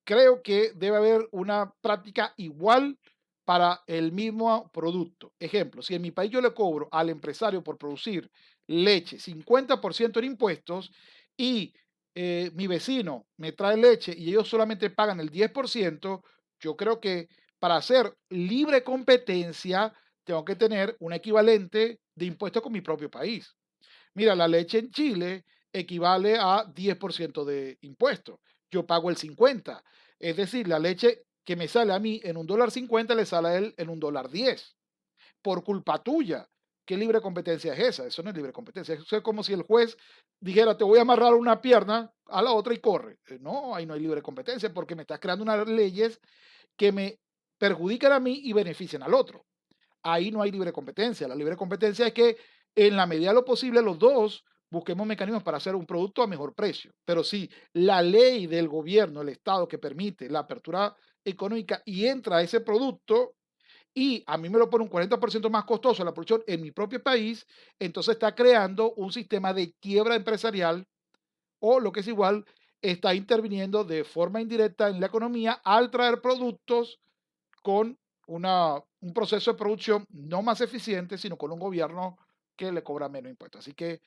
Creo que debe haber una práctica igual para el mismo producto. Ejemplo, si en mi país yo le cobro al empresario por producir leche 50% en impuestos y mi vecino me trae leche y ellos solamente pagan el 10%, yo creo que para hacer libre competencia tengo que tener un equivalente de impuestos con mi propio país. Mira, la leche en Chile equivale a 10% de impuestos. Yo pago el 50. Es decir, la leche que me sale a mí en $1.50 le sale a él en $1.10. Por culpa tuya. ¿Qué libre competencia es esa? Eso no es libre competencia. Eso es como si el juez dijera, te voy a amarrar una pierna a la otra y corre. No, ahí no hay libre competencia porque me estás creando unas leyes que me perjudican a mí y benefician al otro. Ahí no hay libre competencia. La libre competencia es que en la medida de lo posible los dos busquemos mecanismos para hacer un producto a mejor precio. Pero si la ley del gobierno, el Estado que permite la apertura económica y entra ese producto y a mí me lo pone un 40% más costoso la producción en mi propio país, entonces está creando un sistema de quiebra empresarial o lo que es igual, está interviniendo de forma indirecta en la economía al traer productos con un proceso de producción no más eficiente, sino con un gobierno que le cobra menos impuestos. Así que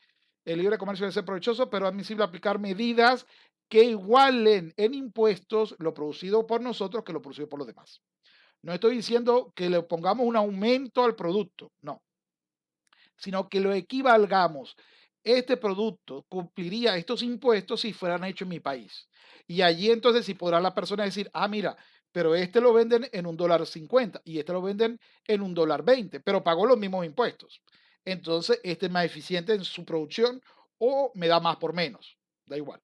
el libre comercio debe ser provechoso, pero es admisible aplicar medidas que igualen en impuestos lo producido por nosotros que lo producido por los demás. No estoy diciendo que le pongamos un aumento al producto, no, sino que lo equivalgamos. Este producto cumpliría estos impuestos si fueran hechos en mi país. Y allí entonces si podrá la persona decir, ah, mira, pero este lo venden en $1.50 y este lo venden en $1.20, pero pagó los mismos impuestos. Entonces, este es más eficiente en su producción o me da más por menos. Da igual.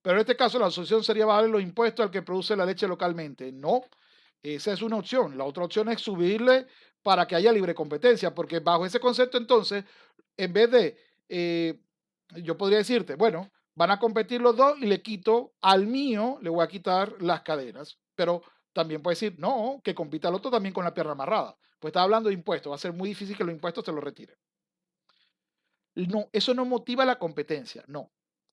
Pero en este caso la solución sería bajarle los impuestos al que produce la leche localmente. No, esa es una opción. La otra opción es subirle para que haya libre competencia, porque bajo ese concepto entonces, en vez de, yo podría decirte, bueno, van a competir los dos y le quito al mío, le voy a quitar las cadenas, pero también puede decir, no, que compita al otro también con la pierna amarrada. Pues está hablando de impuestos, va a ser muy difícil que los impuestos te los retiren. No, eso no motiva la competencia, no.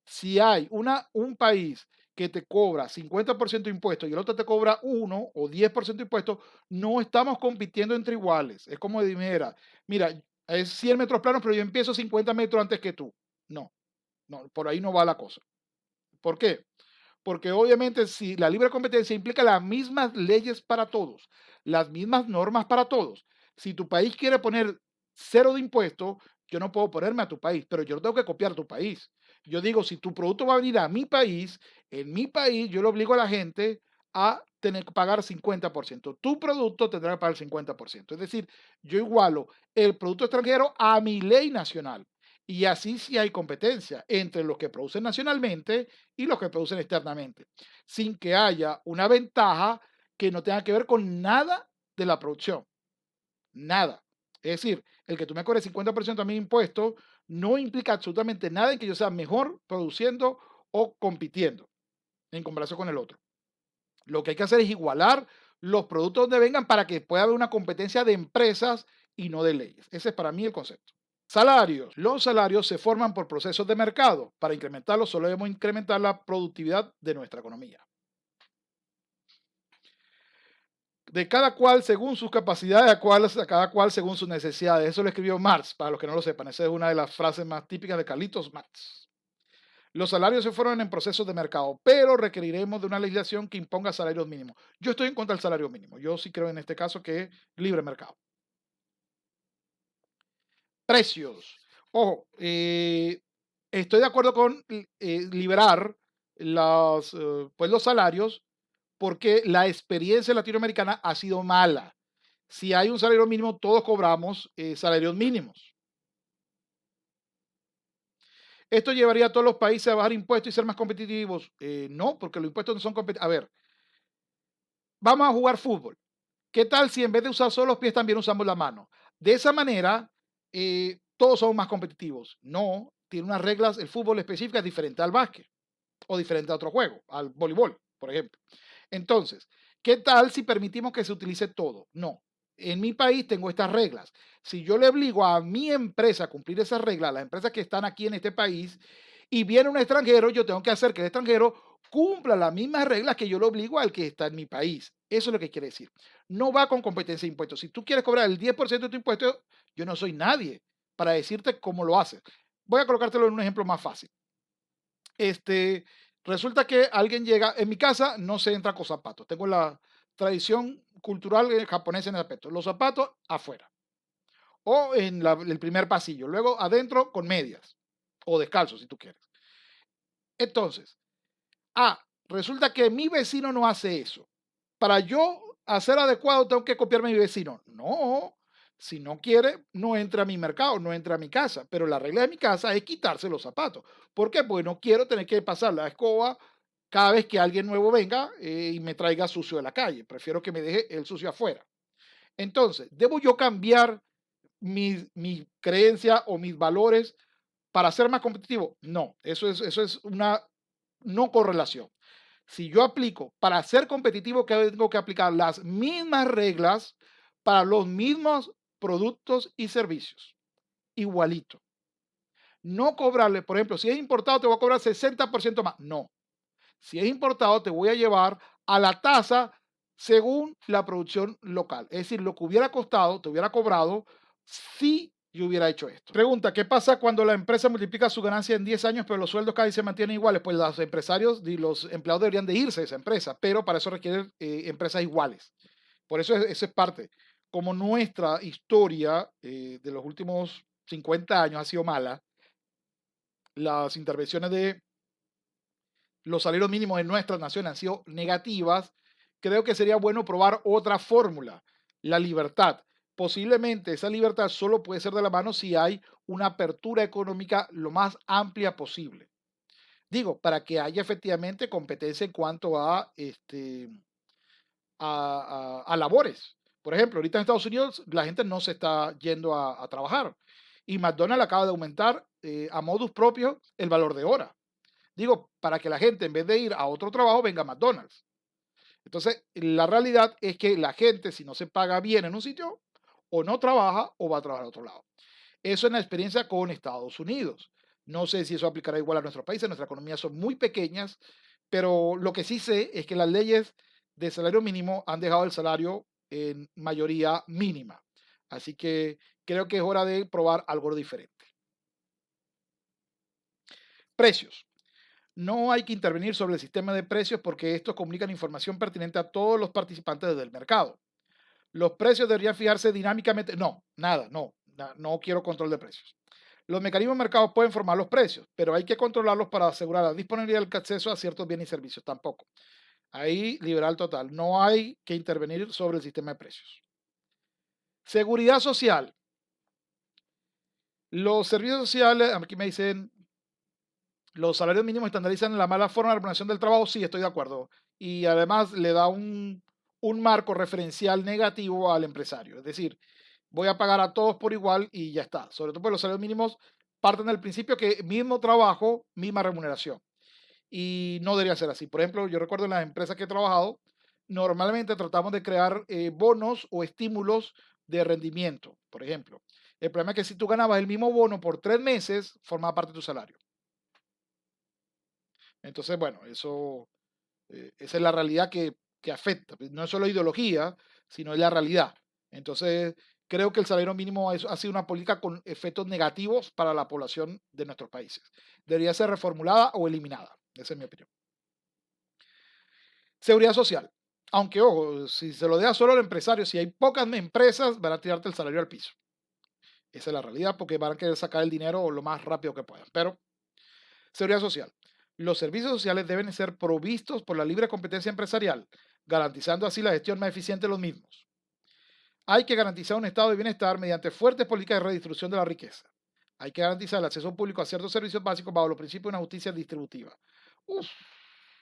Si hay un país que te cobra 50% de impuestos y el otro te cobra 1 o 10% de impuestos, no estamos compitiendo entre iguales. Es como de, mira, es 100 metros planos, pero yo empiezo 50 metros antes que tú. No. No, por ahí no va la cosa. ¿Por qué? Porque obviamente si la libre competencia implica las mismas leyes para todos, las mismas normas para todos. Si tu país quiere poner cero de impuestos, yo no puedo ponerme a tu país, pero yo no tengo que copiar tu país. Yo digo, si tu producto va a venir a mi país, en mi país yo le obligo a la gente a tener que pagar 50%. Tu producto tendrá que pagar el 50%. Es decir, yo igualo el producto extranjero a mi ley nacional. Y así sí hay competencia entre los que producen nacionalmente y los que producen externamente, sin que haya una ventaja que no tenga que ver con nada de la producción, nada. Es decir, el que tú me cobres 50% a mi impuesto no implica absolutamente nada en que yo sea mejor produciendo o compitiendo en comparación con el otro. Lo que hay que hacer es igualar los productos donde vengan para que pueda haber una competencia de empresas y no de leyes. Ese es para mí el concepto. Salarios. Los salarios se forman por procesos de mercado. Para incrementarlos solo debemos incrementar la productividad de nuestra economía. De cada cual según sus capacidades, a cada cual según sus necesidades. Eso lo escribió Marx, para los que no lo sepan. Esa es una de las frases más típicas de Carlitos Marx. Los salarios se forman en procesos de mercado, pero requeriremos de una legislación que imponga salarios mínimos. Yo estoy en contra del salario mínimo. Yo sí creo en este caso que es libre mercado. Precios. Ojo, estoy de acuerdo con liberar pues los salarios porque la experiencia latinoamericana ha sido mala. Si hay un salario mínimo, todos cobramos salarios mínimos. ¿Esto llevaría a todos los países a bajar impuestos y ser más competitivos? No, porque los impuestos no son competitivos. A ver, vamos a jugar fútbol. ¿Qué tal si en vez de usar solo los pies también usamos la mano? De esa manera, todos somos más competitivos. No, tiene unas reglas, el fútbol específico es diferente al básquet o diferente a otro juego, al voleibol, por ejemplo. Entonces, ¿qué tal si permitimos que se utilice todo? No. En mi país tengo estas reglas. Si yo le obligo a mi empresa a cumplir esas reglas, las empresas que están aquí en este país, y viene un extranjero, yo tengo que hacer que el extranjero cumpla las mismas reglas que yo le obligo al que está en mi país. Eso es lo que quiere decir. No va con competencia de impuestos. Si tú quieres cobrar el 10% de tu impuesto, yo no soy nadie para decirte cómo lo haces. Voy a colocártelo en un ejemplo más fácil. Este, resulta que alguien llega, en mi casa no se entra con zapatos. Tengo la tradición cultural japonesa en el aspecto. Los zapatos afuera o en el primer pasillo. Luego adentro con medias o descalzo si tú quieres. Entonces, resulta que mi vecino no hace eso. Para yo hacer adecuado tengo que copiarme a mi vecino. No, si no quiere, no entra a mi mercado, no entra a mi casa. Pero la regla de mi casa es quitarse los zapatos. ¿Por qué? Porque no quiero tener que pasar la escoba cada vez que alguien nuevo venga y me traiga sucio de la calle. Prefiero que me deje el sucio afuera. Entonces, ¿debo yo cambiar mi creencia o mis valores para ser más competitivo? No, eso es una no correlación. Si yo aplico para ser competitivo, que tengo que aplicar las mismas reglas para los mismos productos y servicios. Igualito. No cobrarle, por ejemplo, si es importado, te voy a cobrar 60% más. No. Si es importado, te voy a llevar a la tasa según la producción local. Es decir, lo que hubiera costado, te hubiera cobrado si yo hubiera hecho esto. Pregunta, ¿qué pasa cuando la empresa multiplica su ganancia en 10 años, pero los sueldos cada vez se mantienen iguales? Pues los empresarios y los empleados deberían de irse de esa empresa, pero para eso requieren empresas iguales. Por eso eso es parte. Como nuestra historia de los últimos 50 años ha sido mala, las intervenciones de los salarios mínimos en nuestras naciones han sido negativas, creo que sería bueno probar otra fórmula, la libertad. Posiblemente esa libertad solo puede ser de la mano si hay una apertura económica lo más amplia posible. Digo, para que haya efectivamente competencia en cuanto a, a labores. Por ejemplo, ahorita en Estados Unidos la gente no se está yendo a trabajar y McDonald's acaba de aumentar a modus propio el valor de hora. Digo, para que la gente en vez de ir a otro trabajo venga a McDonald's. Entonces, la realidad es que la gente, si no se paga bien en un sitio, o no trabaja o va a trabajar a otro lado. Eso es la experiencia con Estados Unidos. No sé si eso aplicará igual a nuestros países, nuestras economías son muy pequeñas, pero lo que sí sé es que las leyes de salario mínimo han dejado el salario en mayoría mínima. Así que creo que es hora de probar algo diferente. Precios. No hay que intervenir sobre el sistema de precios porque estos comunican información pertinente a todos los participantes del mercado. Los precios deberían fijarse dinámicamente. No, nada, no, no quiero control de precios. Los mecanismos de mercado pueden formar los precios, pero hay que controlarlos para asegurar la disponibilidad del acceso a ciertos bienes y servicios. Tampoco. Ahí, liberal total. No hay que intervenir sobre el sistema de precios. Seguridad social. Los servicios sociales, aquí me dicen, los salarios mínimos estandarizan la mala forma de remuneración del trabajo. Sí, estoy de acuerdo. Y además le da un marco referencial negativo al empresario. Es decir, voy a pagar a todos por igual y ya está. Sobre todo porque los salarios mínimos parten del principio que mismo trabajo, misma remuneración. Y no debería ser así. Por ejemplo, yo recuerdo en las empresas que he trabajado, normalmente tratamos de crear bonos o estímulos de rendimiento, por ejemplo. El problema es que si tú ganabas el mismo bono por 3 meses, formaba parte de tu salario. Entonces, bueno, esa es la realidad que afecta. Pues, no es solo ideología, sino es la realidad. Entonces, creo que el salario mínimo ha sido una política con efectos negativos para la población de nuestros países. Debería ser reformulada o eliminada. Esa es mi opinión. Seguridad social. Aunque, ojo, si se lo deja solo al empresario, si hay pocas empresas, van a tirarte el salario al piso. Esa es la realidad porque van a querer sacar el dinero lo más rápido que puedan. Pero, seguridad social. Los servicios sociales deben ser provistos por la libre competencia empresarial, garantizando así la gestión más eficiente de los mismos. Hay que garantizar un estado de bienestar mediante fuertes políticas de redistribución de la riqueza. Hay que garantizar el acceso público a ciertos servicios básicos bajo los principios de una justicia distributiva. Uf,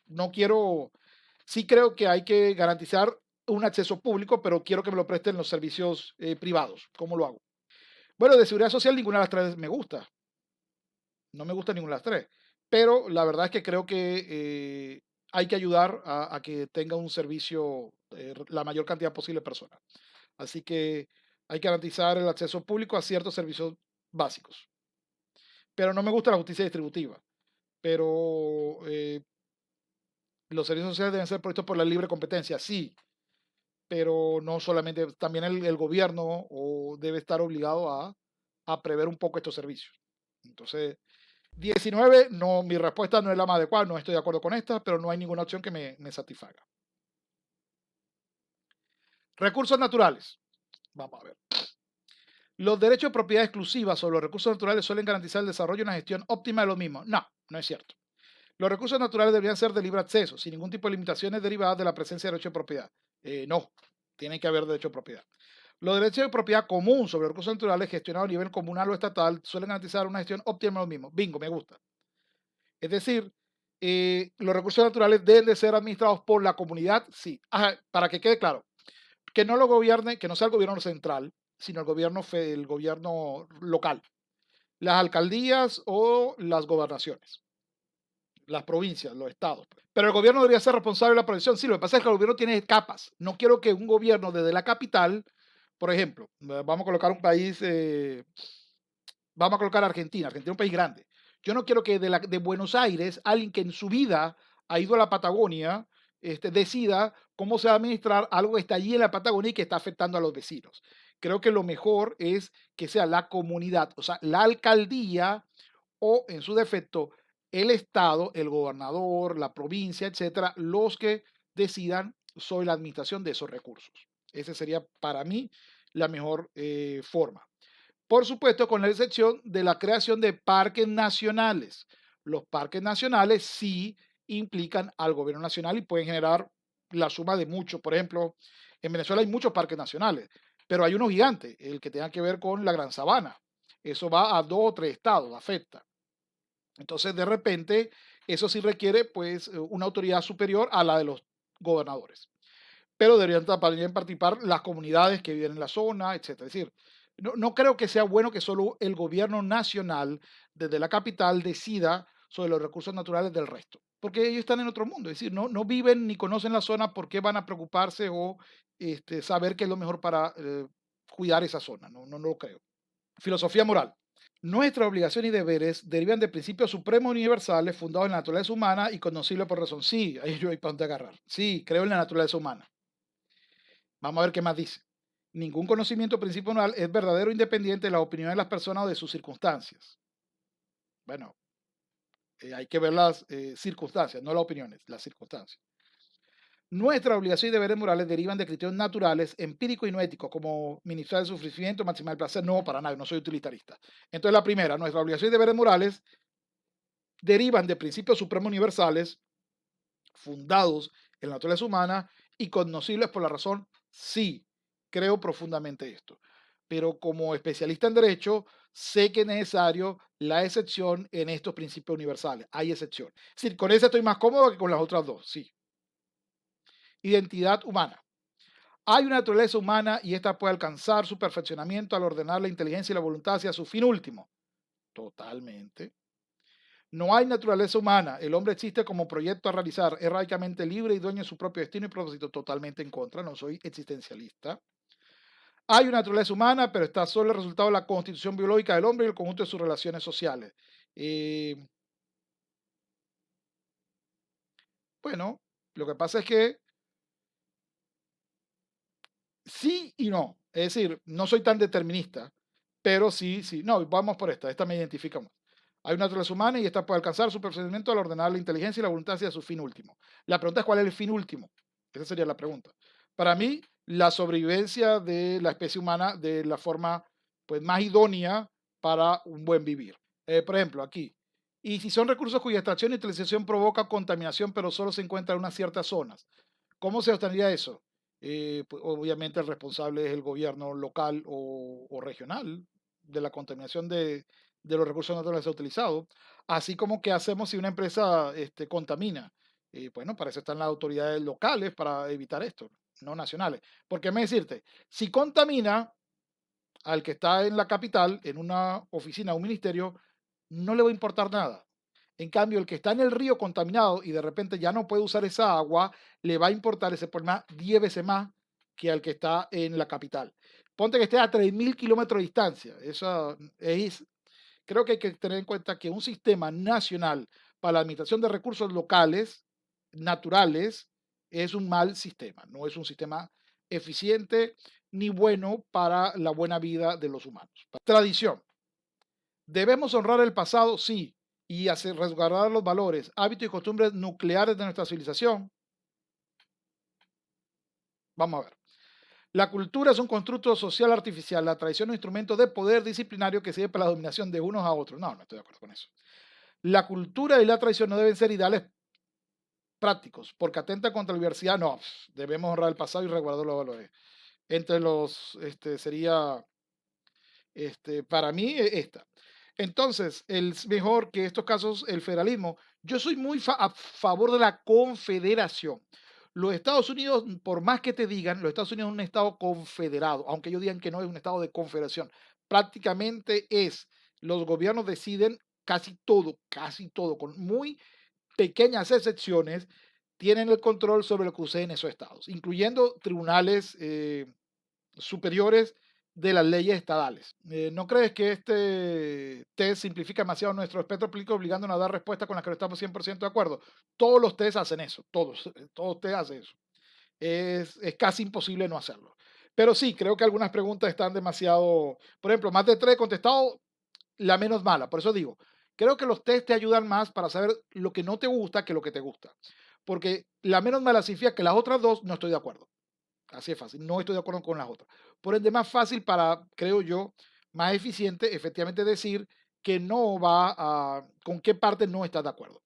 no quiero, sí creo que hay que garantizar un acceso público, pero quiero que me lo presten los servicios privados. ¿Cómo lo hago? Bueno, de seguridad social ninguna de las tres me gusta. No me gusta ninguna de las tres. Pero la verdad es que creo que hay que ayudar a que tenga un servicio la mayor cantidad posible de personas. Así que hay que garantizar el acceso público a ciertos servicios básicos. Pero no me gusta la justicia distributiva. Pero los servicios sociales deben ser provistos por la libre competencia, sí, pero no solamente, también el gobierno debe estar obligado a prever un poco estos servicios. Entonces, 19, no, mi respuesta no es la más adecuada, no estoy de acuerdo con esta, pero no hay ninguna opción que me satisfaga. Recursos naturales. Vamos a ver. Los derechos de propiedad exclusiva sobre los recursos naturales suelen garantizar el desarrollo y una gestión óptima de los mismos. No, no es cierto. Los recursos naturales deberían ser de libre acceso, sin ningún tipo de limitaciones derivadas de la presencia de derecho de propiedad. No, tiene que haber derecho de propiedad. Los derechos de propiedad común sobre recursos naturales gestionados a nivel comunal o estatal suelen garantizar una gestión óptima de los mismos. Bingo, me gusta. Es decir, los recursos naturales deben de ser administrados por la comunidad, sí. Ajá, para que quede claro, que no lo gobierne, que no sea el gobierno central, sino el gobierno local, las alcaldías o las gobernaciones, las provincias, los estados. Pero el gobierno debería ser responsable de la protección. Sí, lo que pasa es que el gobierno tiene capas. No quiero que un gobierno desde la capital, por ejemplo, vamos a colocar un país, vamos a colocar Argentina. Argentina es un país grande. Yo no quiero que de Buenos Aires, alguien que en su vida ha ido a la Patagonia, decida cómo se va a administrar algo que está allí en la Patagonia y que está afectando a los vecinos. Creo que lo mejor es que sea la comunidad, o sea, la alcaldía o en su defecto el Estado, el gobernador, la provincia, etcétera, los que decidan sobre la administración de esos recursos. Esa sería para mí la mejor forma. Por supuesto, con la excepción de la creación de parques nacionales. Los parques nacionales sí implican al gobierno nacional y pueden generar la suma de muchos. Por ejemplo, en Venezuela hay muchos parques nacionales, pero hay uno gigante, el que tenga que ver con la Gran Sabana. Eso va a 2 o 3 estados, afecta. Entonces, de repente, eso sí requiere pues una autoridad superior a la de los gobernadores. Pero deberían también participar las comunidades que viven en la zona, etcétera. Es decir, no creo que sea bueno que solo el gobierno nacional desde la capital decida sobre los recursos naturales del resto, porque ellos están en otro mundo, es decir, no viven ni conocen la zona, ¿por qué van a preocuparse o saber qué es lo mejor para cuidar esa zona? No lo creo. Filosofía moral. Nuestras obligaciones y deberes derivan de principios supremos universales fundados en la naturaleza humana y conocibles por razón. Sí, ahí yo hay para dónde agarrar. Sí, creo en la naturaleza humana. Vamos a ver qué más dice. Ningún conocimiento principal es verdadero e independiente de las opiniones de las personas o de sus circunstancias. Bueno, Hay que ver las circunstancias, no las opiniones, las circunstancias. Nuestra obligación y deberes morales derivan de criterios naturales, empíricos y no éticos, como minimizar el sufrimiento, maximizar el placer. No, para nada, no soy utilitarista. Entonces, la primera, nuestra obligación y deberes morales derivan de principios supremos universales fundados en la naturaleza humana y conocibles por la razón. Sí, creo profundamente esto. Pero como especialista en derecho, sé que es necesario la excepción en estos principios universales. Hay excepción. Es decir, con ese estoy más cómodo que con las otras dos. Sí. Identidad humana. Hay una naturaleza humana y esta puede alcanzar su perfeccionamiento al ordenar la inteligencia y la voluntad hacia su fin último. Totalmente. No hay naturaleza humana. El hombre existe como proyecto a realizar. Es radicalmente libre y dueño de su propio destino y propósito. Totalmente en contra. No soy existencialista. Hay una naturaleza humana, pero está solo el resultado de la constitución biológica del hombre y el conjunto de sus relaciones sociales. Eh, bueno, lo que pasa es que sí y no. Es decir, no soy tan determinista, pero sí, sí. No, vamos por esta. Esta me identifica más. Hay una naturaleza humana y esta puede alcanzar su perfeccionamiento al ordenar la inteligencia y la voluntad hacia su fin último. La pregunta es cuál es el fin último. Esa sería la pregunta. Para mí, la sobrevivencia de la especie humana de la forma pues, más idónea para un buen vivir. Por ejemplo, aquí. Y si son recursos cuya extracción y utilización provoca contaminación, pero solo se encuentra en unas ciertas zonas. ¿Cómo se obtendría eso? Pues, obviamente el responsable es el gobierno local o regional de la contaminación de los recursos naturales utilizados, así como qué hacemos si una empresa contamina. Bueno, para eso están las autoridades locales para evitar esto, no nacionales. Porque me decirte, si contamina al que está en la capital, en una oficina o un ministerio, no le va a importar nada. En cambio, el que está en el río contaminado y de repente ya no puede usar esa agua, le va a importar ese problema 10 veces más que al que está en la capital. Ponte que esté a 3.000 kilómetros de distancia. Eso es, creo que hay que tener en cuenta que un sistema nacional para la administración de recursos locales, naturales, es un mal sistema, no es un sistema eficiente ni bueno para la buena vida de los humanos. Tradición. ¿Debemos honrar el pasado? Sí. Y hacer resguardar los valores, hábitos y costumbres nucleares de nuestra civilización. Vamos a ver. La cultura es un constructo social artificial. La tradición es un instrumento de poder disciplinario que sirve para la dominación de unos a otros. No, no estoy de acuerdo con eso. La cultura y la tradición no deben ser ideales prácticos, porque atenta contra la diversidad. No, debemos honrar el pasado y resguardar los valores. Entre los, sería, para mí, esta. Entonces, es mejor que estos casos, el federalismo. Yo soy muy a favor de la confederación. Los Estados Unidos, por más que te digan, los Estados Unidos es un estado confederado, aunque ellos digan que no es un estado de confederación. Prácticamente es, los gobiernos deciden casi todo, con muy pequeñas excepciones, tienen el control sobre lo que sucede en esos estados, incluyendo tribunales superiores de las leyes estadales. ¿No crees que este test simplifica demasiado nuestro espectro político obligándonos a dar respuestas con las que no estamos 100% de acuerdo? Todos los test hacen eso, todos, todos test hacen eso. Es casi imposible no hacerlo. Pero sí, creo que algunas preguntas están demasiado, por ejemplo, más de tres contestados, la menos mala. Por eso digo, creo que los test te ayudan más para saber lo que no te gusta que lo que te gusta. Porque la menos mala significa que las otras dos no estoy de acuerdo. Así es fácil. No estoy de acuerdo con las otras. Por ende, más fácil para, creo yo, más eficiente, efectivamente decir que no va a, con qué parte no estás de acuerdo.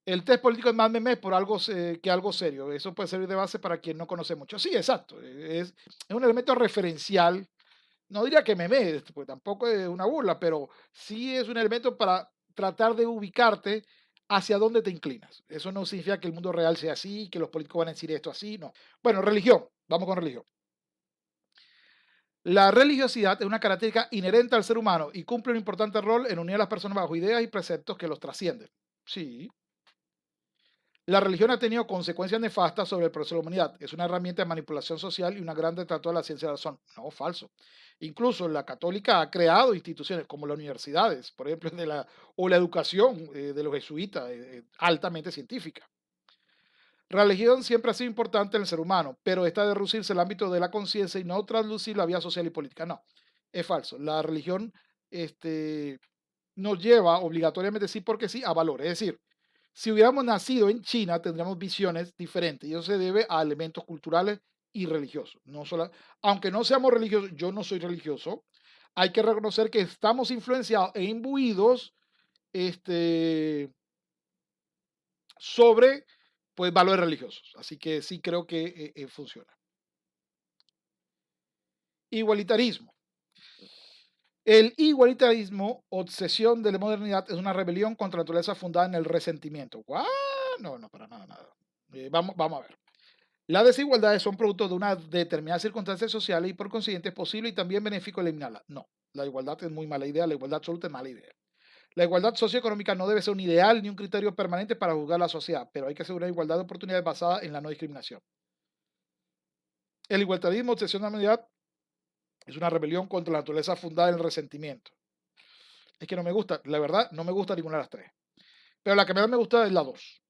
El test político es más meme por algo que algo serio. Eso puede servir de base para quien no conoce mucho. Sí, exacto. Es un elemento referencial. No diría que meme, pues tampoco es una burla, pero sí es un elemento para tratar de ubicarte hacia dónde te inclinas. Eso no significa que el mundo real sea así, que los políticos van a decir esto así, no. Bueno, religión. Vamos con religión. La religiosidad es una característica inherente al ser humano y cumple un importante rol en unir a las personas bajo ideas y preceptos que los trascienden. Sí, la religión ha tenido consecuencias nefastas sobre el proceso de la humanidad. Es una herramienta de manipulación social y una gran detractora de la ciencia de la razón. No, falso. Incluso la católica ha creado instituciones como las universidades, por ejemplo, o la educación de los jesuitas, altamente científica. La religión siempre ha sido importante en el ser humano, pero está de reducirse el ámbito de la conciencia y no traslucir la vía social y política. No, es falso. La religión este, nos lleva obligatoriamente, sí porque sí, a valores. Es decir, si hubiéramos nacido en China, tendríamos visiones diferentes y eso se debe a elementos culturales y religiosos. No solo, aunque no seamos religiosos, yo no soy religioso, hay que reconocer que estamos influenciados e imbuidos este, sobre pues, valores religiosos. Así que sí creo que funciona. Igualitarismo. El igualitarismo, obsesión de la modernidad, es una rebelión contra la naturaleza fundada en el resentimiento. ¿What? No, no, para nada, nada. Vamos a ver. Las desigualdades son producto de una determinada circunstancia social y por consiguiente es posible y también benéfico eliminarla. No, la igualdad es muy mala idea, la igualdad absoluta es mala idea. La igualdad socioeconómica no debe ser un ideal ni un criterio permanente para juzgar la sociedad, pero hay que asegurar igualdad de oportunidades basada en la no discriminación. El igualitarismo, obsesión de la humanidad, es una rebelión contra la naturaleza fundada en el resentimiento. Es que no me gusta, la verdad, no me gusta ninguna de las tres. Pero la que más me gusta es la dos.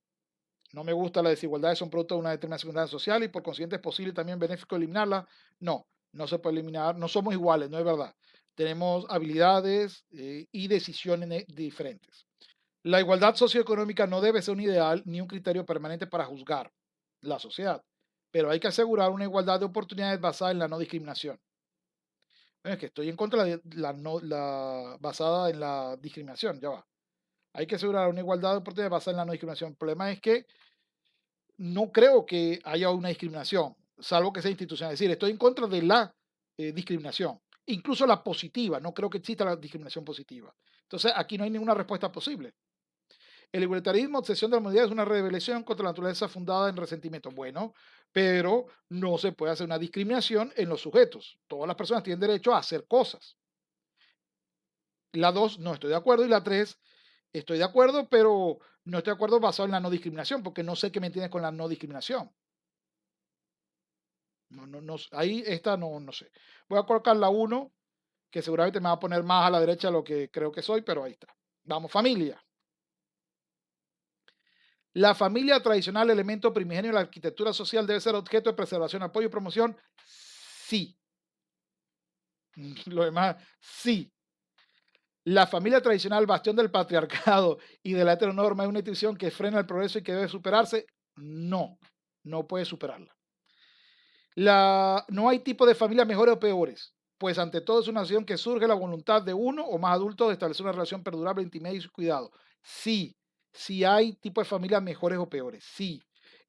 No me gusta las desigualdades, son producto de una determinada circunstancia social y por consiguiente es posible y también benéfico eliminarla. No, no se puede eliminar, no somos iguales, no es verdad. Tenemos habilidades y decisiones diferentes. La igualdad socioeconómica no debe ser un ideal ni un criterio permanente para juzgar la sociedad, pero hay que asegurar una igualdad de oportunidades basada en la no discriminación. Bueno, es que estoy en contra de basada en la discriminación, ya va. Hay que asegurar una igualdad de oportunidades basada en la no discriminación. El problema es que no creo que haya una discriminación, salvo que sea institucional. Es decir, estoy en contra de la discriminación, incluso la positiva. No creo que exista la discriminación positiva. Entonces, aquí no hay ninguna respuesta posible. El igualitarismo, obsesión de la humanidad, es una rebelión contra la naturaleza fundada en resentimiento. Bueno, pero no se puede hacer una discriminación en los sujetos. Todas las personas tienen derecho a hacer cosas. La dos, no estoy de acuerdo. Y la tres, estoy de acuerdo, pero no estoy de acuerdo basado en la no discriminación, porque no sé qué me entiendes con la no discriminación. No, no, no, ahí esta no, no sé. Voy a colocar la uno, que seguramente me va a poner más a la derecha de lo que creo que soy, pero ahí está. Vamos, familia. La familia tradicional, elemento primigenio de la arquitectura social, debe ser objeto de preservación, apoyo y promoción. Sí. Lo demás, sí. La familia tradicional, bastión del patriarcado y de la heteronorma, es una institución que frena el progreso y que debe superarse. No, no puede superarla. No hay tipo de familia mejores o peores, pues ante todo es una nación que surge la voluntad de uno o más adultos de establecer una relación perdurable, intimidad y cuidado. Sí, sí hay tipo de familias mejores o peores, sí.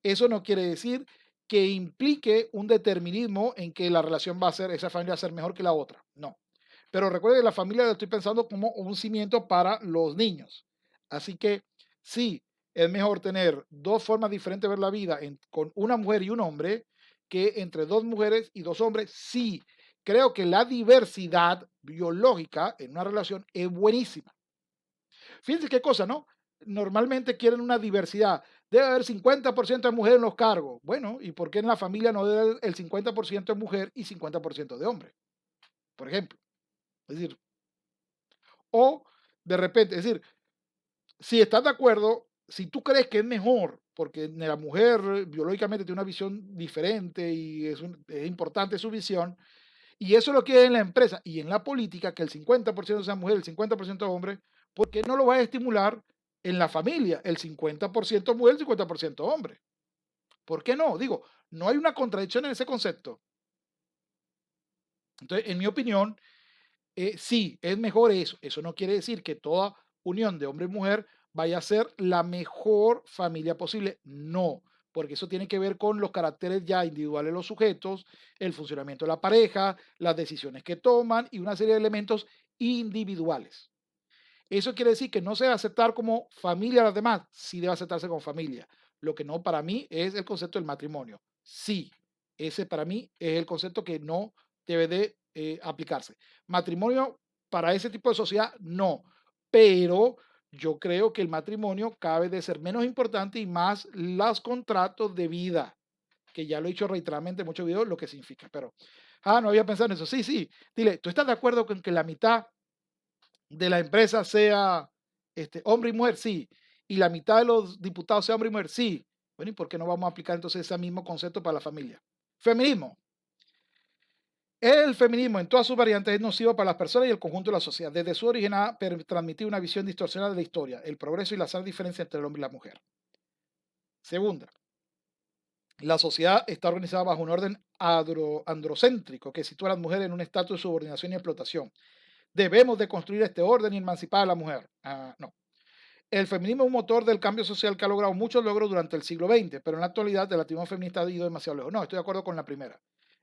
Eso no quiere decir que implique un determinismo en que la relación va a ser, esa familia va a ser mejor que la otra, no. Pero recuerde que la familia la estoy pensando como un cimiento para los niños. Así que sí, es mejor tener dos formas diferentes de ver la vida con una mujer y un hombre que entre dos mujeres y dos hombres. Sí, creo que la diversidad biológica en una relación es buenísima. Fíjense qué cosa, ¿no? Normalmente quieren una diversidad. Debe haber 50% de mujer en los cargos. Bueno, ¿y por qué en la familia no debe haber el 50% de mujer y 50% de hombre? Por ejemplo. Es decir, o de repente, es decir, si estás de acuerdo, si tú crees que es mejor, porque la mujer biológicamente tiene una visión diferente y es importante su visión, y eso lo quiere en la empresa y en la política, que el 50% sea mujer, el 50% hombre, ¿por qué no lo va a estimular en la familia? El 50% mujer, el 50% hombre. ¿Por qué no? Digo, no hay una contradicción en ese concepto. Entonces, en mi opinión, sí, es mejor eso. Eso no quiere decir que toda unión de hombre y mujer vaya a ser la mejor familia posible. No, porque eso tiene que ver con los caracteres ya individuales de los sujetos, el funcionamiento de la pareja, las decisiones que toman y una serie de elementos individuales. Eso quiere decir que no se debe aceptar como familia a las demás, sí debe aceptarse como familia. Lo que no para mí es el concepto del matrimonio. Sí, ese para mí es el concepto que no debe de aplicarse. Matrimonio para ese tipo de sociedad, no. Pero yo creo que el matrimonio cabe de ser menos importante y más los contratos de vida, que ya lo he dicho reiteradamente en muchos videos, lo que significa. Pero, no había pensado en eso. Sí, sí. Dile, ¿tú estás de acuerdo con que la mitad de la empresa sea hombre y mujer? Sí. Y la mitad de los diputados sea hombre y mujer? Sí. Bueno, ¿y por qué no vamos a aplicar entonces ese mismo concepto para la familia? Feminismo. El feminismo en todas sus variantes es nocivo para las personas y el conjunto de la sociedad. Desde su origen ha transmitido una visión distorsionada de la historia, el progreso y la sana diferencia entre el hombre y la mujer. Segunda, la sociedad está organizada bajo un orden androcéntrico que sitúa a las mujeres en un estatus de subordinación y explotación. Debemos de construir este orden y emancipar a la mujer. No. El feminismo es un motor del cambio social que ha logrado muchos logros durante el siglo XX, pero en la actualidad el activismo feminista ha ido demasiado lejos. No, estoy de acuerdo con la primera.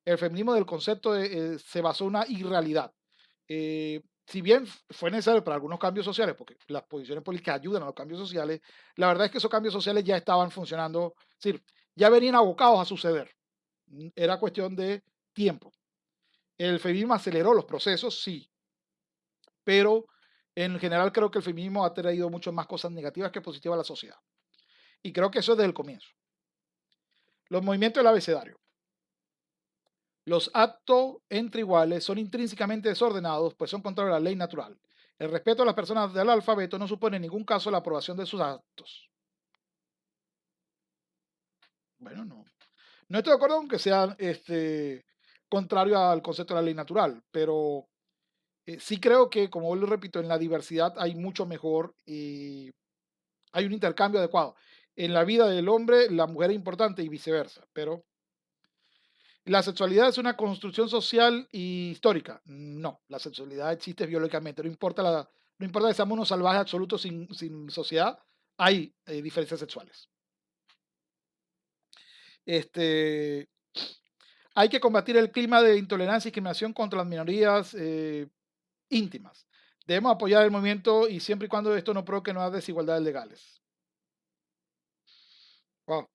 El feminismo del concepto se basó en una irrealidad. Si bien fue necesario para algunos cambios sociales, porque las posiciones políticas ayudan a los cambios sociales, la verdad es que esos cambios sociales ya estaban funcionando, es decir, ya venían abocados a suceder. Era cuestión de tiempo. El feminismo aceleró los procesos, sí, pero en general creo que el feminismo ha traído muchas más cosas negativas que positivas a la sociedad. Y creo que eso es desde el comienzo. Los movimientos del abecedario. Los actos entre iguales son intrínsecamente desordenados, pues son contrarios a la ley natural. El respeto a las personas del alfabeto no supone en ningún caso la aprobación de sus actos. Bueno, no. No estoy de acuerdo con que sea contrario al concepto de la ley natural, pero sí creo que, como lo repito, en la diversidad hay mucho mejor y hay un intercambio adecuado. En la vida del hombre, la mujer es importante y viceversa, pero ¿la sexualidad es una construcción social y histórica? No, la sexualidad existe biológicamente, no importa que seamos unos salvajes absolutos sin sociedad, hay diferencias sexuales. Este, Hay que combatir el clima de intolerancia y discriminación contra las minorías íntimas. Debemos apoyar el movimiento y siempre y cuando esto no provoque nuevas desigualdades legales. Wow.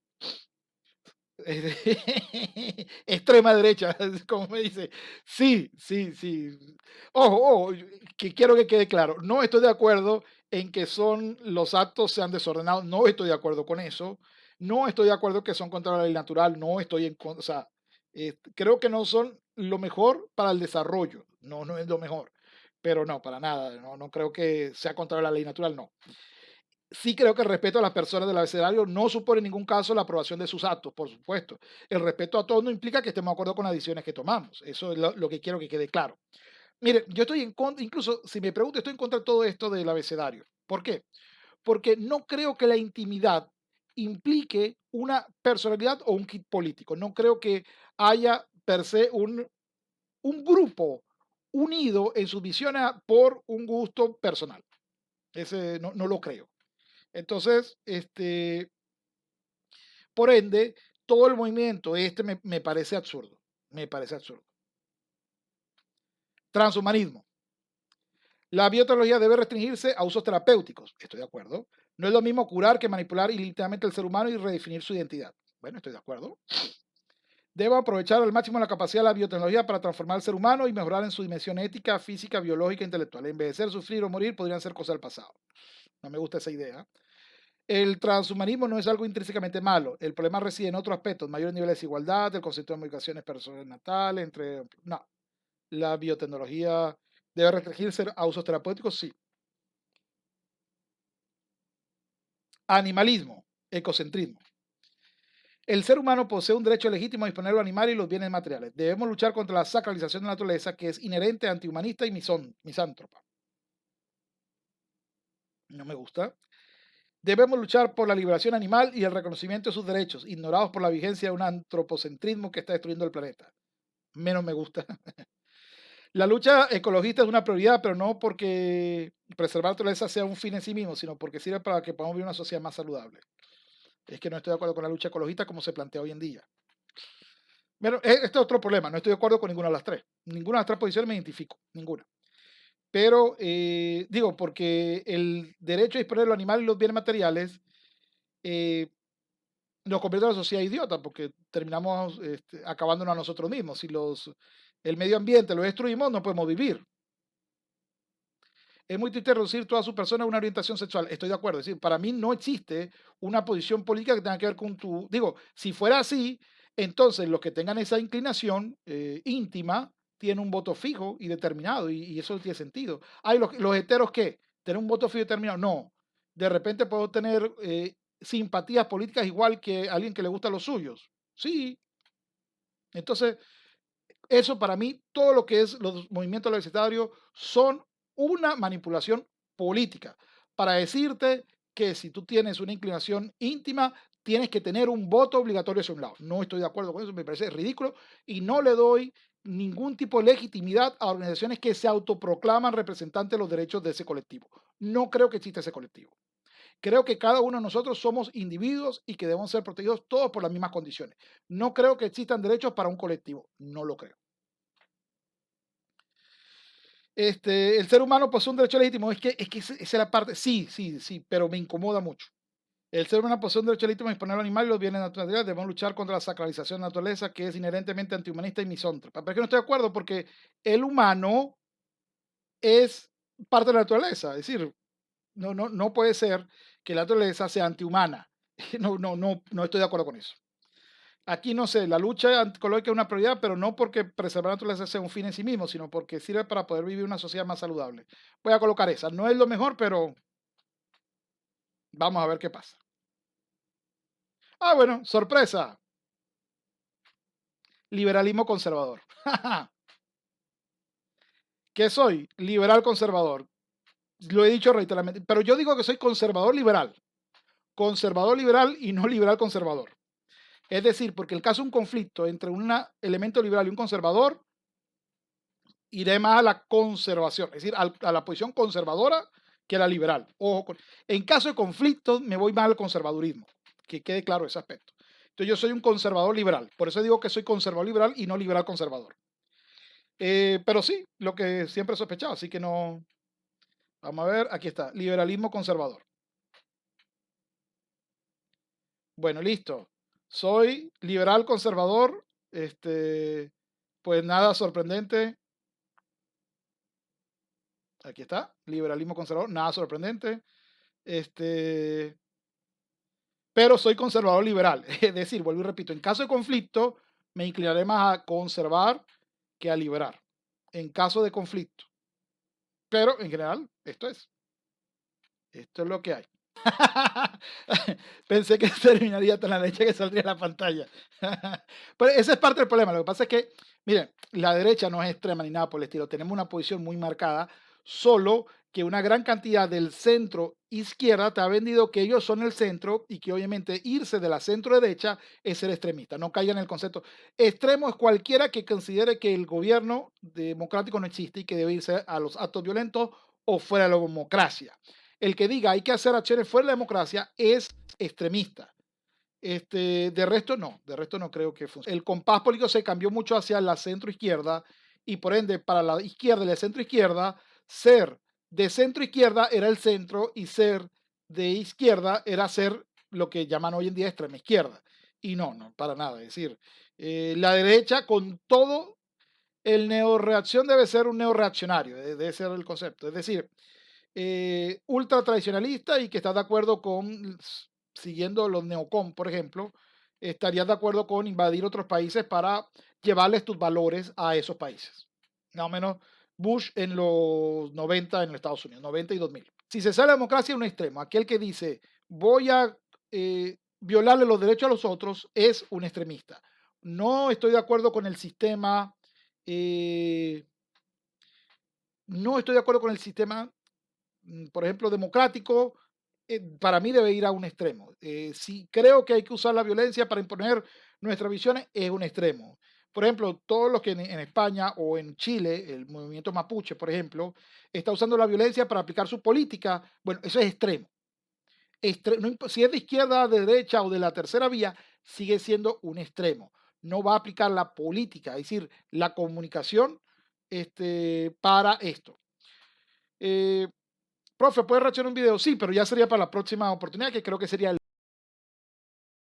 Extrema derecha, como me dice. Sí, sí, sí. Ojo, ojo, que quiero que quede claro. No estoy de acuerdo en que los actos sean desordenados. No estoy de acuerdo con eso. No estoy de acuerdo que son contra la ley natural. No estoy en contra. O sea, creo que no son lo mejor para el desarrollo. No, no es lo mejor. Pero no, para nada. No, no creo que sea contra la ley natural. No. Sí creo que el respeto a las personas del abecedario no supone en ningún caso la aprobación de sus actos, por supuesto. El respeto a todos no implica que estemos de acuerdo con las decisiones que tomamos. Eso es lo que quiero que quede claro. Mire, yo estoy en contra, incluso si me pregunto, estoy en contra de todo esto del abecedario. ¿Por qué? Porque no creo que la intimidad implique una personalidad o un kit político. No creo que haya per se un grupo unido en sus visiones por un gusto personal. Ese no lo creo. Entonces, por ende, todo el movimiento me parece absurdo. Me parece absurdo. Transhumanismo. La biotecnología debe restringirse a usos terapéuticos. Estoy de acuerdo. No es lo mismo curar que manipular ilimitadamente al ser humano y redefinir su identidad. Bueno, estoy de acuerdo. Debe aprovechar al máximo la capacidad de la biotecnología para transformar al ser humano y mejorar en su dimensión ética, física, biológica e intelectual. Envejecer, sufrir o morir podrían ser cosas del pasado. No me gusta esa idea. El transhumanismo no es algo intrínsecamente malo. El problema reside en otros aspectos, mayores niveles de desigualdad, el concepto de modificaciones natales, entre... No, la biotecnología debe restringirse a usos terapéuticos, sí. Animalismo, ecocentrismo. El ser humano posee un derecho legítimo a disponer de los animales y los bienes materiales. Debemos luchar contra la sacralización de la naturaleza, que es inherente, antihumanista y misántropa. No me gusta. Debemos luchar por la liberación animal y el reconocimiento de sus derechos, ignorados por la vigencia de un antropocentrismo que está destruyendo el planeta. Menos me gusta. La lucha ecologista es una prioridad, pero no porque preservar la naturaleza sea un fin en sí mismo, sino porque sirve para que podamos vivir una sociedad más saludable. Es que no estoy de acuerdo con la lucha ecologista como se plantea hoy en día. Bueno, este es otro problema. No estoy de acuerdo con ninguna de las tres. Ninguna de las tres posiciones me identifico. Ninguna. Pero digo, porque el derecho a disponer de los animales y los bienes materiales eh, nos convierte en una sociedad idiota, porque terminamos acabándonos a nosotros mismos. Si el medio ambiente lo destruimos, no podemos vivir. Es muy triste reducir toda su persona a una orientación sexual. Estoy de acuerdo. Es decir, para mí no existe una posición política que tenga que ver con tu... Digo, si fuera así, entonces los que tengan esa inclinación íntima tienen un voto fijo y determinado, y eso no tiene sentido. Hay los heteros que tener un voto fijo y determinado. No. De repente puedo tener simpatías políticas igual que alguien que le gusta los suyos. Sí. Entonces, Eso para mí, todo lo que es los movimientos universitarios son una manipulación política para decirte que si tú tienes una inclinación íntima, tienes que tener un voto obligatorio hacia un lado. No estoy de acuerdo con eso, me parece ridículo y no le doy ningún tipo de legitimidad a organizaciones que se autoproclaman representantes de los derechos de ese colectivo. No creo que exista ese colectivo. Creo que cada uno de nosotros somos individuos y que debemos ser protegidos todos por las mismas condiciones. No creo que existan derechos para un colectivo. No lo creo. El ser humano posee un derecho legítimo. Es que esa es la parte. Sí, sí, sí, pero me incomoda mucho. El ser humano posee un derecho legítimo a disponer al animal y los bienes naturales. Debemos luchar contra la sacralización de la naturaleza, que es inherentemente antihumanista y misóntropa. Pero es que no estoy de acuerdo porque el humano es parte de la naturaleza. Es decir, no puede ser que la naturaleza sea antihumana. No estoy de acuerdo con eso. Aquí no sé, la lucha anticológica es una prioridad, pero no porque preservar la naturaleza sea un fin en sí mismo, sino porque sirve para poder vivir una sociedad más saludable. Voy a colocar esa. No es lo mejor, pero vamos a ver qué pasa. Ah, bueno, sorpresa. Liberalismo conservador. ¿Qué soy? Liberal conservador. Lo he dicho reiteradamente, pero yo digo que soy conservador liberal. Conservador liberal y no liberal conservador. Es decir, porque el caso de un conflicto entre un elemento liberal y un conservador, iré más a la conservación, es decir, a la posición conservadora que a la liberal. Ojo en caso de conflicto, me voy más al conservadurismo, que quede claro ese aspecto. Entonces, yo soy un conservador liberal, por eso digo que soy conservador liberal y no liberal conservador. Pero sí, lo que siempre he sospechado, así que no. Vamos a ver, aquí está, liberalismo conservador. Bueno, listo. Soy liberal conservador, pues nada sorprendente. Aquí está, liberalismo conservador, nada sorprendente. Este, pero soy conservador liberal. Es decir, vuelvo y repito, en caso de conflicto, me inclinaré más a conservar que a liberar. En caso de conflicto. Pero en general, esto es lo que hay. Pensé que terminaría tan la leche que saldría en la pantalla. Pero ese es parte del problema. Lo que pasa es que, miren, la derecha no es extrema ni nada por el estilo. Tenemos una posición muy marcada, solo que una gran cantidad del centro izquierda te ha vendido que ellos son el centro y que obviamente irse de la centro derecha es ser extremista. No caigan en el concepto. Extremo es cualquiera que considere que el gobierno democrático no existe y que debe irse a los actos violentos o fuera de la democracia. El que diga hay que hacer acciones fuera de la democracia es extremista. De resto no creo que funcione. El compás político se cambió mucho hacia la centro izquierda y por ende para la izquierda y la centro izquierda, ser de centro izquierda era el centro y ser de izquierda era ser lo que llaman hoy en día extrema izquierda. Y no, para nada. Es decir, la derecha con todo, el neoreacción debe ser un neoreaccionario, debe ser el concepto. Es decir, ultra tradicionalista y que está de acuerdo con, siguiendo los neocon, por ejemplo, estarías de acuerdo con invadir otros países para llevarles tus valores a esos países. Más o menos Bush en los 90 en los Estados Unidos, 90 y 2000. Si se sale la democracia, un extremo. Aquel que dice voy a violarle los derechos a los otros es un extremista. No estoy de acuerdo con el sistema. No estoy de acuerdo con el sistema por ejemplo, democrático, para mí debe ir a un extremo. Si creo que hay que usar la violencia para imponer nuestras visiones, es un extremo. Por ejemplo, todos los que en España o en Chile, el movimiento mapuche, por ejemplo, está usando la violencia para aplicar su política, bueno, eso es extremo. Si es de izquierda, de derecha o de la tercera vía, sigue siendo un extremo. No va a aplicar la política, es decir, la comunicación para esto. Eh, Profe, ¿puede reaccionar un video? Sí, pero ya sería para la próxima oportunidad, que creo que sería el